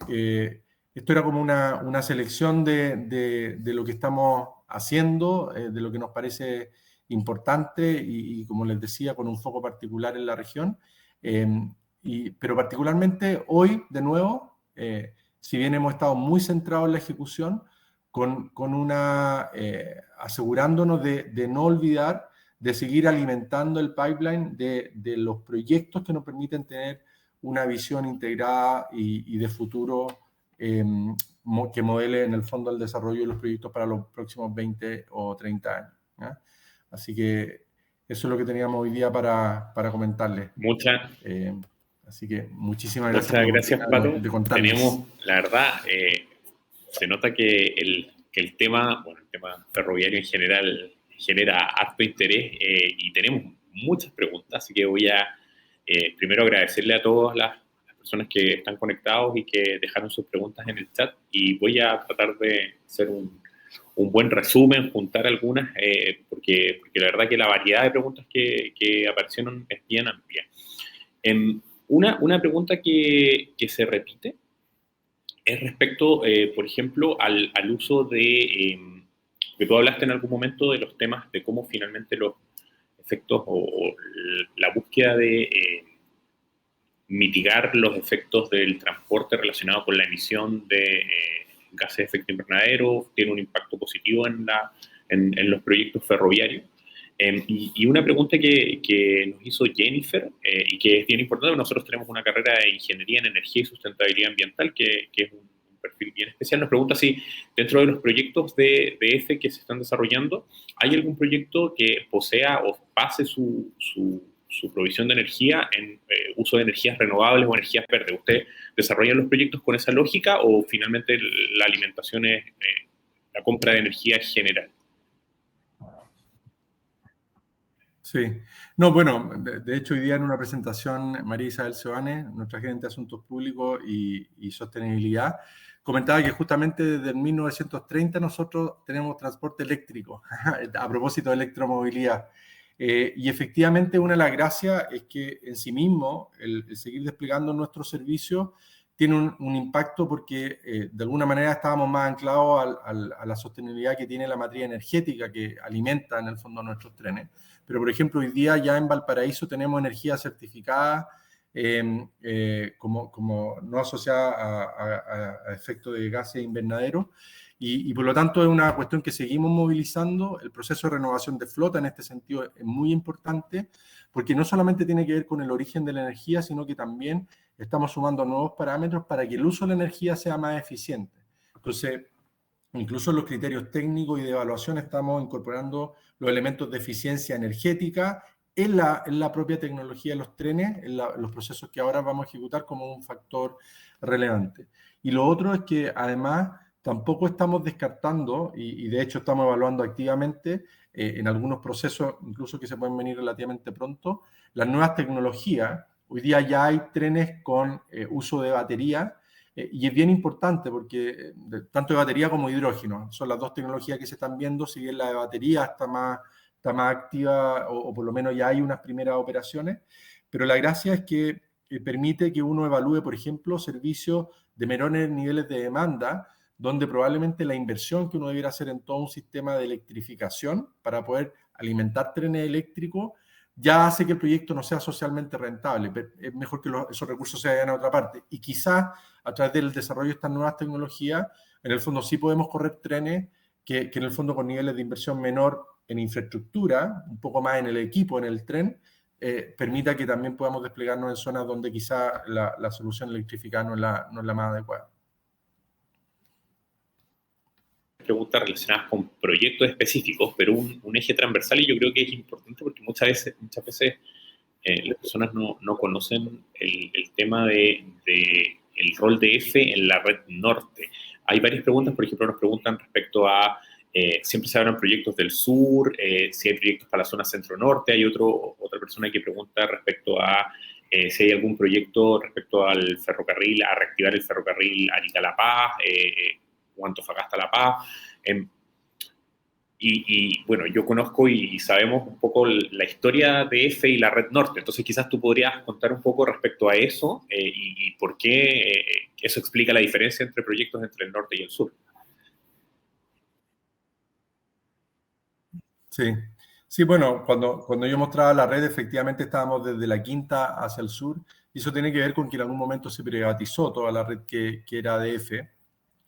esto era como una selección de lo que estamos haciendo, de lo que nos parece importante y como les decía, con un foco particular en la región. Pero particularmente hoy, de nuevo, si bien hemos estado muy centrados en la ejecución, asegurándonos de no olvidar, de seguir alimentando el pipeline de los proyectos que nos permiten tener una visión integrada y de futuro que modele en el fondo el desarrollo de los proyectos para los próximos 20 o 30 años. ¿Ya? Así que eso es lo que teníamos hoy día para comentarles. Así que muchísimas gracias.
Muchas gracias, Pato. Tenemos, la verdad, se nota que el tema ferroviario en general genera harto interés y tenemos muchas preguntas, así que voy a primero agradecerle a todas las personas que están conectados y que dejaron sus preguntas en el chat y voy a tratar de hacer un buen resumen, juntar algunas, porque la verdad que la variedad de preguntas que aparecieron es bien amplia. Una pregunta que se repite es respecto, por ejemplo, al uso de, que tú hablaste en algún momento de los temas de cómo finalmente los efectos o la búsqueda de mitigar los efectos del transporte relacionado con la emisión de gases de efecto invernadero, tiene un impacto positivo en los proyectos ferroviarios. Y una pregunta que nos hizo Jennifer, y que es bien importante, nosotros tenemos una carrera de Ingeniería en Energía y Sustentabilidad Ambiental, que es un perfil bien especial. Nos pregunta si dentro de los proyectos de EFE que se están desarrollando, ¿hay algún proyecto que posea o base su provisión de energía en uso de energías renovables o energías verdes? ¿Usted desarrolla los proyectos con esa lógica o finalmente la alimentación es la compra de energía general?
Sí. No, bueno, de hecho hoy día en una presentación María Isabel Seoane, nuestra gerente de Asuntos Públicos y Sostenibilidad, comentaba que justamente desde el 1930 nosotros tenemos transporte eléctrico, a propósito de electromovilidad. Y efectivamente una de las gracias es que en sí mismo el seguir desplegando nuestros servicios tiene un impacto porque de alguna manera estábamos más anclados a la sostenibilidad que tiene la matriz energética que alimenta en el fondo nuestros trenes. Pero, por ejemplo, hoy día ya en Valparaíso tenemos energía certificada como no asociada a efectos de gases invernadero y por lo tanto es una cuestión que seguimos movilizando. El proceso de renovación de flota en este sentido es muy importante porque no solamente tiene que ver con el origen de la energía, sino que también estamos sumando nuevos parámetros para que el uso de la energía sea más eficiente. Entonces, incluso en los criterios técnicos y de evaluación estamos incorporando los elementos de eficiencia energética en la propia tecnología de los trenes, en los procesos que ahora vamos a ejecutar como un factor relevante. Y lo otro es que además tampoco estamos descartando, y de hecho estamos evaluando activamente en algunos procesos, incluso que se pueden venir relativamente pronto, las nuevas tecnologías. Hoy día ya hay trenes con uso de batería, y es bien importante porque tanto de batería como de hidrógeno son las dos tecnologías que se están viendo, si bien la de batería está más activa o por lo menos ya hay unas primeras operaciones, pero la gracia es que permite que uno evalúe, por ejemplo, servicios de menores niveles de demanda, donde probablemente la inversión que uno debiera hacer en todo un sistema de electrificación para poder alimentar trenes eléctricos ya hace que el proyecto no sea socialmente rentable. Es mejor que esos recursos se vayan a otra parte. Y quizás a través del desarrollo de estas nuevas tecnologías, en el fondo sí podemos correr trenes que en el fondo con niveles de inversión menor en infraestructura, un poco más en el equipo, en el tren, permita que también podamos desplegarnos en zonas donde quizás la solución electrificada no es la más adecuada.
Preguntas relacionadas con proyectos específicos, pero un eje transversal, y yo creo que es importante porque muchas veces las personas no conocen el tema de el rol de EFE en la red norte. Hay varias preguntas, por ejemplo, nos preguntan respecto a siempre se hablan proyectos del sur, si hay proyectos para la zona centro-norte. Hay otra persona que pregunta respecto a si hay algún proyecto respecto al ferrocarril, a reactivar el ferrocarril Arica-La Paz, o Antofagasta-La Paz. Y bueno, yo conozco y sabemos un poco la historia de EFE y la Red Norte, entonces quizás tú podrías contar un poco respecto a eso y por qué eso explica la diferencia entre proyectos entre el norte y el sur.
Sí, bueno, cuando yo mostraba la red, efectivamente estábamos desde la quinta hacia el sur, y eso tiene que ver con que en algún momento se privatizó toda la red que era de EFE.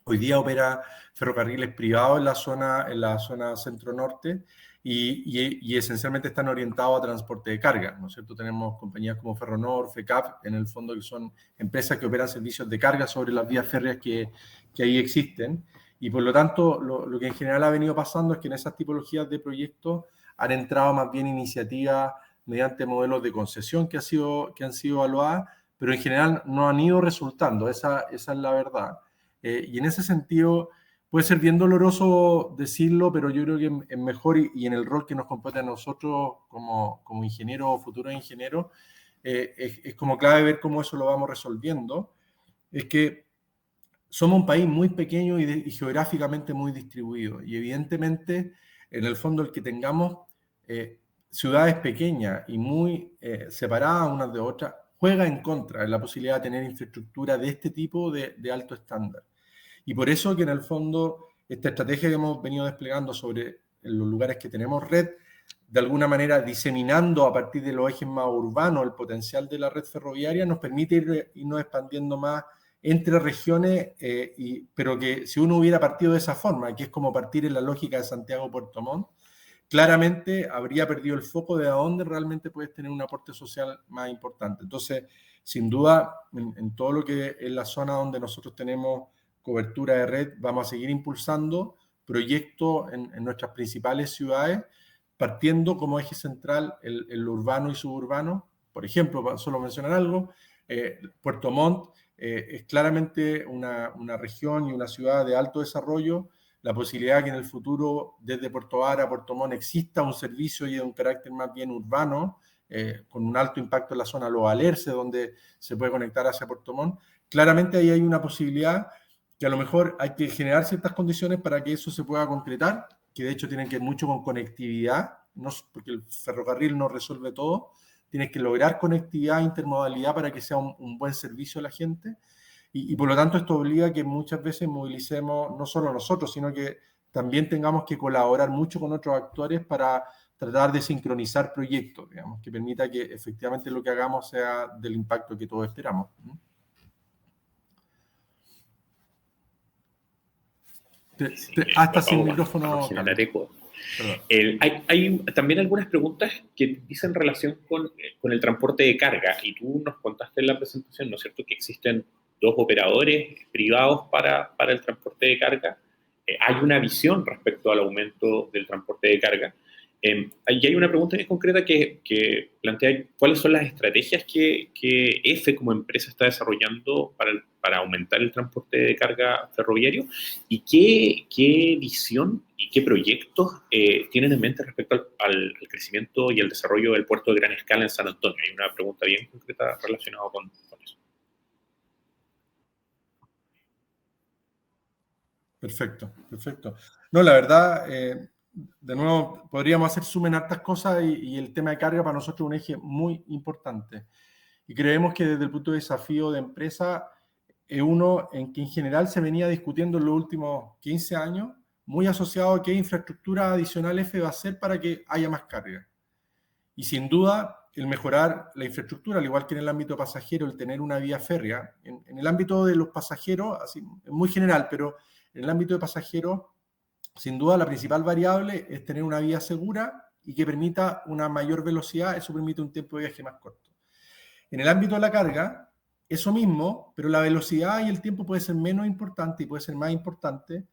Hoy día opera ferrocarriles privados en la zona centro-norte y esencialmente están orientados a transporte de carga, ¿no es cierto? Tenemos compañías como Ferronor, FECAP, en el fondo que son empresas que operan servicios de carga sobre las vías férreas que ahí existen. Y por lo tanto, lo que en general ha venido pasando es que en esas tipologías de proyectos han entrado más bien iniciativas mediante modelos de concesión que han sido evaluadas, pero en general no han ido resultando, esa es la verdad. Y en ese sentido, puede ser bien doloroso decirlo, pero yo creo que es mejor y en el rol que nos compete a nosotros como ingenieros o futuros ingenieros, es como clave ver cómo eso lo vamos resolviendo. Es que somos un país muy pequeño y geográficamente muy distribuido. Y evidentemente, en el fondo, el que tengamos ciudades pequeñas y muy separadas unas de otras, juega en contra de la posibilidad de tener infraestructura de este tipo de alto estándar. Y por eso que en el fondo esta estrategia que hemos venido desplegando sobre los lugares que tenemos red de alguna manera diseminando a partir de los ejes más urbanos el potencial de la red ferroviaria, nos permite irnos expandiendo más entre regiones, pero que si uno hubiera partido de esa forma, que es como partir en la lógica de Santiago-Puerto Montt, claramente habría perdido el foco de a dónde realmente puedes tener un aporte social más importante. Entonces, sin duda, en todo lo que es la zona donde nosotros tenemos cobertura de red, vamos a seguir impulsando proyectos en nuestras principales ciudades, partiendo como eje central el urbano y suburbano. Por ejemplo, para solo mencionar algo, Puerto Montt es claramente una región y una ciudad de alto desarrollo. La posibilidad que en el futuro, desde Puerto Vara a Puerto Montt, exista un servicio y de un carácter más bien urbano, con un alto impacto en la zona Los Alerces, donde se puede conectar hacia Puerto Montt. Claramente ahí hay una posibilidad que a lo mejor hay que generar ciertas condiciones para que eso se pueda concretar, que de hecho tienen que ver mucho con conectividad, no, porque el ferrocarril no resuelve todo, tienes que lograr conectividad, intermodalidad para que sea un buen servicio a la gente. Y por lo tanto esto obliga a que muchas veces movilicemos, no solo nosotros, sino que también tengamos que colaborar mucho con otros actores para tratar de sincronizar proyectos, digamos, que permita que efectivamente lo que hagamos sea del impacto que todos esperamos.
Hasta sin micrófono. Hay también algunas preguntas que dicen relación con el transporte de carga, y tú nos contaste en la presentación, ¿no es cierto?, que existen 2 operadores privados para el transporte de carga. Hay una visión respecto al aumento del transporte de carga. Y hay una pregunta en concreta que plantea cuáles son las estrategias que EFE como empresa está desarrollando para aumentar el transporte de carga ferroviario, y qué visión y qué proyectos tienen en mente respecto al crecimiento y al desarrollo del puerto de gran escala en San Antonio. Hay una pregunta bien concreta relacionada con eso.
Perfecto, perfecto. No, la verdad, de nuevo, podríamos hacer suma en hartas cosas y el tema de carga para nosotros es un eje muy importante. Y creemos que desde el punto de desafío de empresa, es uno en que en general se venía discutiendo en los últimos 15 años, muy asociado a qué infraestructura adicional EFE va a hacer para que haya más carga. Y sin duda, el mejorar la infraestructura, al igual que en el ámbito pasajero, el tener una vía férrea. En el ámbito de los pasajeros, así, muy general, pero en el ámbito de pasajeros, sin duda la principal variable es tener una vía segura y que permita una mayor velocidad. Eso permite un tiempo de viaje más corto. En el ámbito de la carga, eso mismo, pero la velocidad y el tiempo puede ser menos importante y puede ser más importante.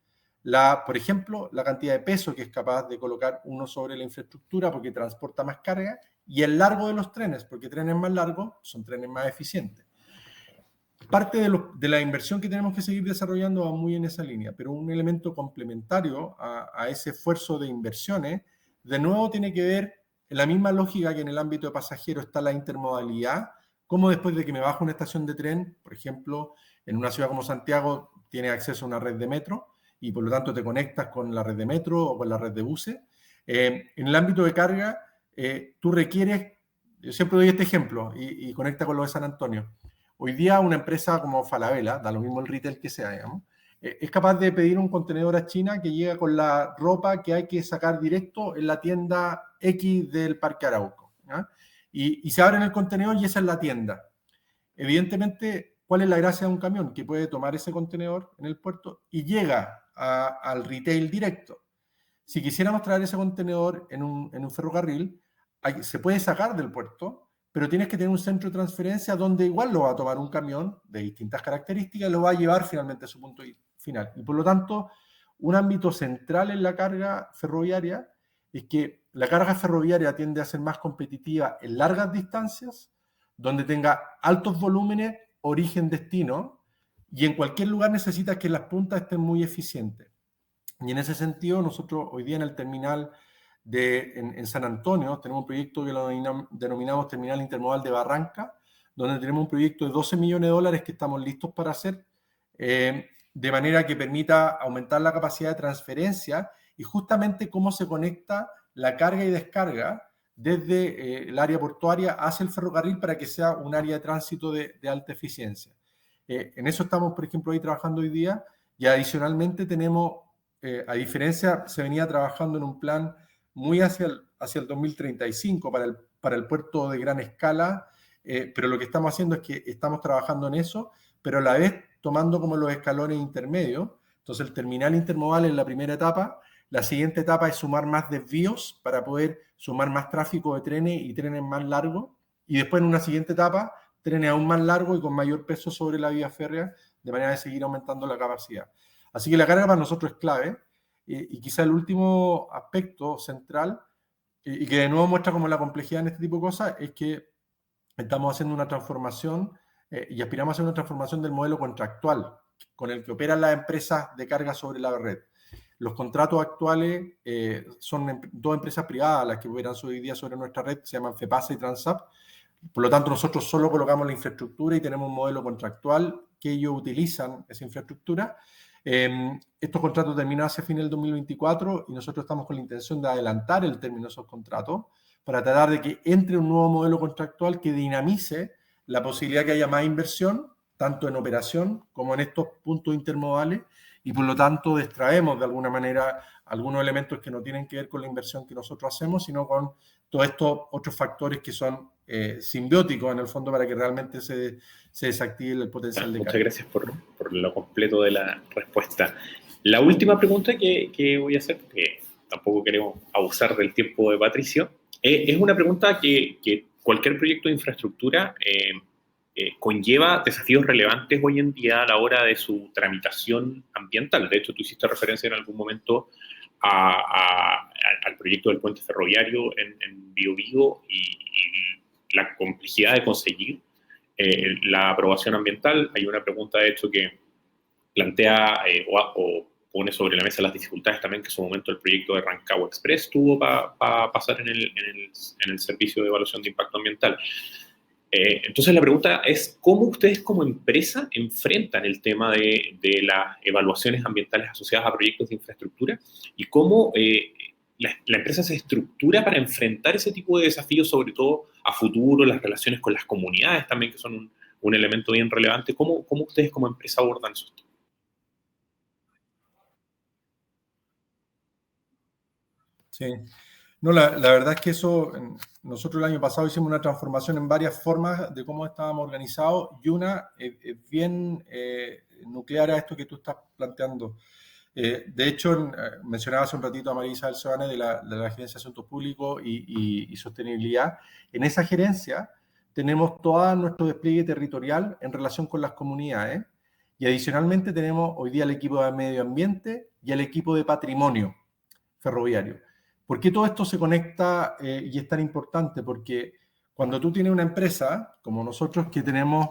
Por ejemplo, la cantidad de peso que es capaz de colocar uno sobre la infraestructura porque transporta más carga, y el largo de los trenes, porque trenes más largos son trenes más eficientes. Parte de la inversión que tenemos que seguir desarrollando va muy en esa línea, pero un elemento complementario a ese esfuerzo de inversiones, de nuevo tiene que ver, en la misma lógica que en el ámbito de pasajeros está la intermodalidad, como después de que me bajo una estación de tren, por ejemplo, en una ciudad como Santiago, tiene acceso a una red de metro y por lo tanto te conectas con la red de metro o con la red de buses. En el ámbito de carga, tú requieres, yo siempre doy este ejemplo y conecta con lo de San Antonio. Hoy día una empresa como Falabella, da lo mismo el retail que sea, digamos, es capaz de pedir un contenedor a China que llega con la ropa que hay que sacar directo en la tienda X del Parque Arauco, ¿ya? Y se abre en el contenedor y esa es la tienda. Evidentemente, ¿cuál es la gracia de un camión? Que puede tomar ese contenedor en el puerto y llega al retail directo. Si quisiéramos traer ese contenedor en un ferrocarril, se puede sacar del puerto, pero tienes que tener un centro de transferencia donde igual lo va a tomar un camión de distintas características y lo va a llevar finalmente a su punto final. Y por lo tanto, un ámbito central en la carga ferroviaria es que la carga ferroviaria tiende a ser más competitiva en largas distancias, donde tenga altos volúmenes, origen-destino, y en cualquier lugar necesitas que las puntas estén muy eficientes. Y en ese sentido, nosotros hoy día en el terminal en San Antonio tenemos un proyecto que lo denominamos Terminal Intermodal de Barranca, donde tenemos un proyecto de $12 millones que estamos listos para hacer, de manera que permita aumentar la capacidad de transferencia y justamente cómo se conecta la carga y descarga desde el área portuaria hacia el ferrocarril para que sea un área de tránsito de alta eficiencia. En eso estamos, por ejemplo, ahí trabajando hoy día, y adicionalmente tenemos, a diferencia, se venía trabajando en un plan muy hacia el 2035 para el puerto de gran escala, pero lo que estamos haciendo es que estamos trabajando en eso, pero a la vez tomando como los escalones intermedios. Entonces el terminal intermodal es la primera etapa. La siguiente etapa es sumar más desvíos para poder sumar más tráfico de trenes y trenes más largos. Y después en una siguiente etapa, trenes aún más largos y con mayor peso sobre la vía férrea, de manera de seguir aumentando la capacidad. Así que la carga para nosotros es clave. Y quizá el último aspecto central, y que de nuevo muestra como la complejidad en este tipo de cosas, es que estamos haciendo una transformación y aspiramos a hacer una transformación del modelo contractual con el que operan las empresas de carga sobre la red. Los contratos actuales son dos empresas privadas las que operan hoy día sobre nuestra red, se llaman FEPASA y Transap. Por lo tanto, nosotros solo colocamos la infraestructura y tenemos un modelo contractual que ellos utilizan esa infraestructura. Estos contratos terminan hacia fin del 2024 y nosotros estamos con la intención de adelantar el término de esos contratos para tratar de que entre un nuevo modelo contractual que dinamice la posibilidad que haya más inversión, tanto en operación como en estos puntos intermodales, y por lo tanto extraemos de alguna manera algunos elementos que no tienen que ver con la inversión que nosotros hacemos, sino con todos estos otros factores que son simbióticos en el fondo para que realmente se desactive el potencial de carga.
Muchas gracias por lo completo de la respuesta. La última pregunta que voy a hacer, que tampoco queremos abusar del tiempo de Patricio, es una pregunta que cualquier proyecto de infraestructura conlleva desafíos relevantes hoy en día a la hora de su tramitación ambiental. De hecho, tú hiciste referencia en algún momento al proyecto del puente ferroviario en Biobío y la complejidad de conseguir la aprobación ambiental. Hay una pregunta, de hecho, que plantea o pone sobre la mesa las dificultades también que en su momento el proyecto de Rancagua Express tuvo para pasar en el servicio de evaluación de impacto ambiental. Entonces la pregunta es, ¿cómo ustedes como empresa enfrentan el tema de las evaluaciones ambientales asociadas a proyectos de infraestructura y cómo la empresa se estructura para enfrentar ese tipo de desafíos, sobre todo a futuro, las relaciones con las comunidades también, que son un elemento bien relevante? ¿Cómo ustedes como empresa abordan eso?
Sí. No, la verdad es que eso, nosotros el año pasado hicimos una transformación en varias formas de cómo estábamos organizados y una es bien nuclear a esto que tú estás planteando. De hecho, mencionaba hace un ratito a María Isabel Sebane de la Gerencia de Asuntos Públicos y Sostenibilidad. En esa gerencia tenemos todo nuestro despliegue territorial en relación con las comunidades y adicionalmente tenemos hoy día el equipo de medio ambiente y el equipo de patrimonio ferroviario. ¿Por qué todo esto se conecta y es tan importante? Porque cuando tú tienes una empresa, como nosotros que tenemos,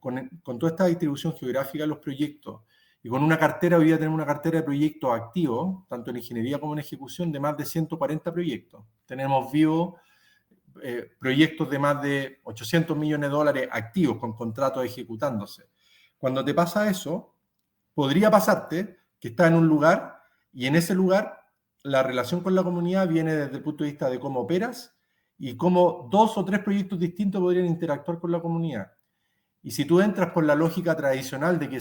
con toda esta distribución geográfica de los proyectos, y con una cartera, hoy día tenemos una cartera de proyectos activos, tanto en ingeniería como en ejecución, de más de 140 proyectos. Tenemos vivos proyectos de más de 800 millones de dólares activos, con contratos ejecutándose. Cuando te pasa eso, podría pasarte que estás en un lugar y en ese lugar la relación con la comunidad viene desde el punto de vista de cómo operas y cómo 2 o 3 proyectos distintos podrían interactuar con la comunidad. Y si tú entras por la lógica tradicional de que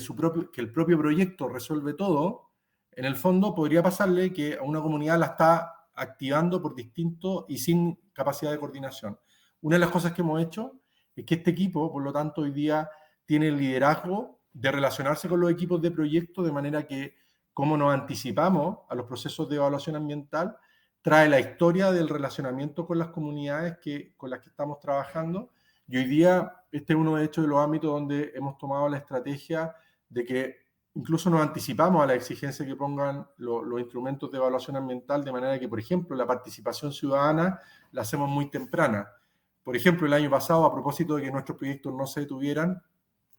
el propio proyecto resuelve todo, en el fondo podría pasarle que a una comunidad la está activando por distinto y sin capacidad de coordinación. Una de las cosas que hemos hecho es que este equipo, por lo tanto, hoy día tiene el liderazgo de relacionarse con los equipos de proyecto de manera que, como nos anticipamos a los procesos de evaluación ambiental, trae la historia del relacionamiento con las comunidades con las que estamos trabajando. Y hoy día este es uno de hecho de los ámbitos donde hemos tomado la estrategia de que incluso nos anticipamos a la exigencia que pongan los instrumentos de evaluación ambiental, de manera que, por ejemplo, la participación ciudadana la hacemos muy temprana. Por ejemplo, el año pasado, a propósito de que nuestros proyectos no se detuvieran,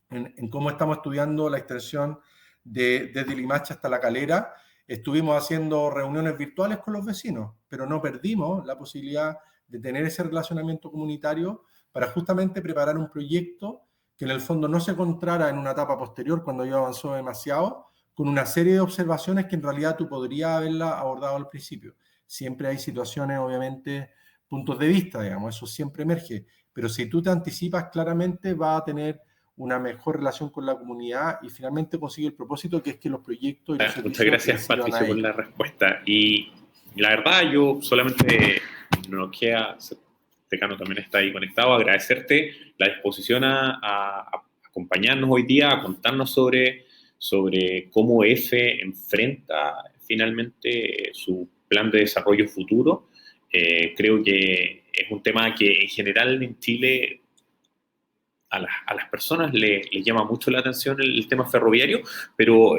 en cómo estamos estudiando la extensión desde Limache hasta La Calera, estuvimos haciendo reuniones virtuales con los vecinos, pero no perdimos la posibilidad de tener ese relacionamiento comunitario para justamente preparar un proyecto que en el fondo no se encontrara en una etapa posterior, cuando ya avanzó demasiado, con una serie de observaciones que en realidad tú podrías haberla abordado al principio. Siempre hay situaciones, obviamente, puntos de vista, digamos, eso siempre emerge, pero si tú te anticipas claramente vas a tener una mejor relación con la comunidad y finalmente consigue el propósito que es que los proyectos... Y los
muchas gracias, Patricio, por la respuesta. Y la verdad, yo solamente nos queda, Decano también está ahí conectado, agradecerte la disposición a acompañarnos hoy día, a contarnos sobre cómo EFE enfrenta finalmente su plan de desarrollo futuro. Creo que es un tema que en general en Chile a las personas les llama mucho la atención el tema ferroviario, pero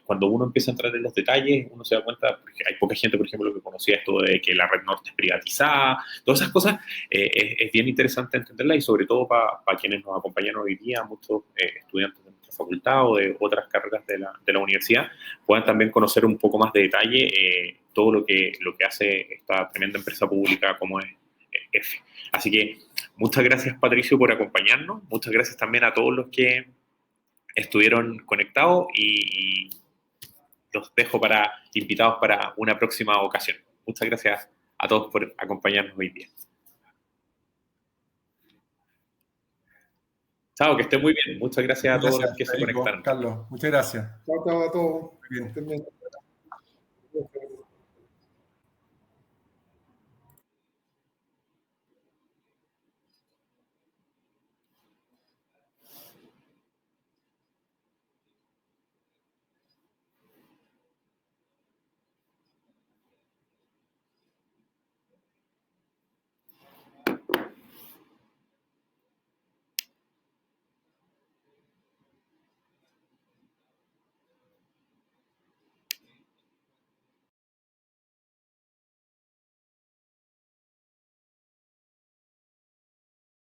cuando uno empieza a entrar en los detalles, uno se da cuenta, porque hay poca gente, por ejemplo, que conocía esto de que la red norte es privatizada, todas esas cosas, es bien interesante entenderlas y sobre todo para quienes nos acompañan hoy día, muchos estudiantes de nuestra facultad o de otras carreras de la universidad, puedan también conocer un poco más de detalle todo lo que hace esta tremenda empresa pública como es EFE. Así que muchas gracias, Patricio, por acompañarnos. Muchas gracias también a todos los que estuvieron conectados y los dejo invitados para una próxima ocasión. Muchas gracias a todos por acompañarnos hoy día. Chao, que estén muy bien. Muchas gracias a todos los que se conectaron.
Carlos, muchas gracias.
Chao a todos.
Muy bien.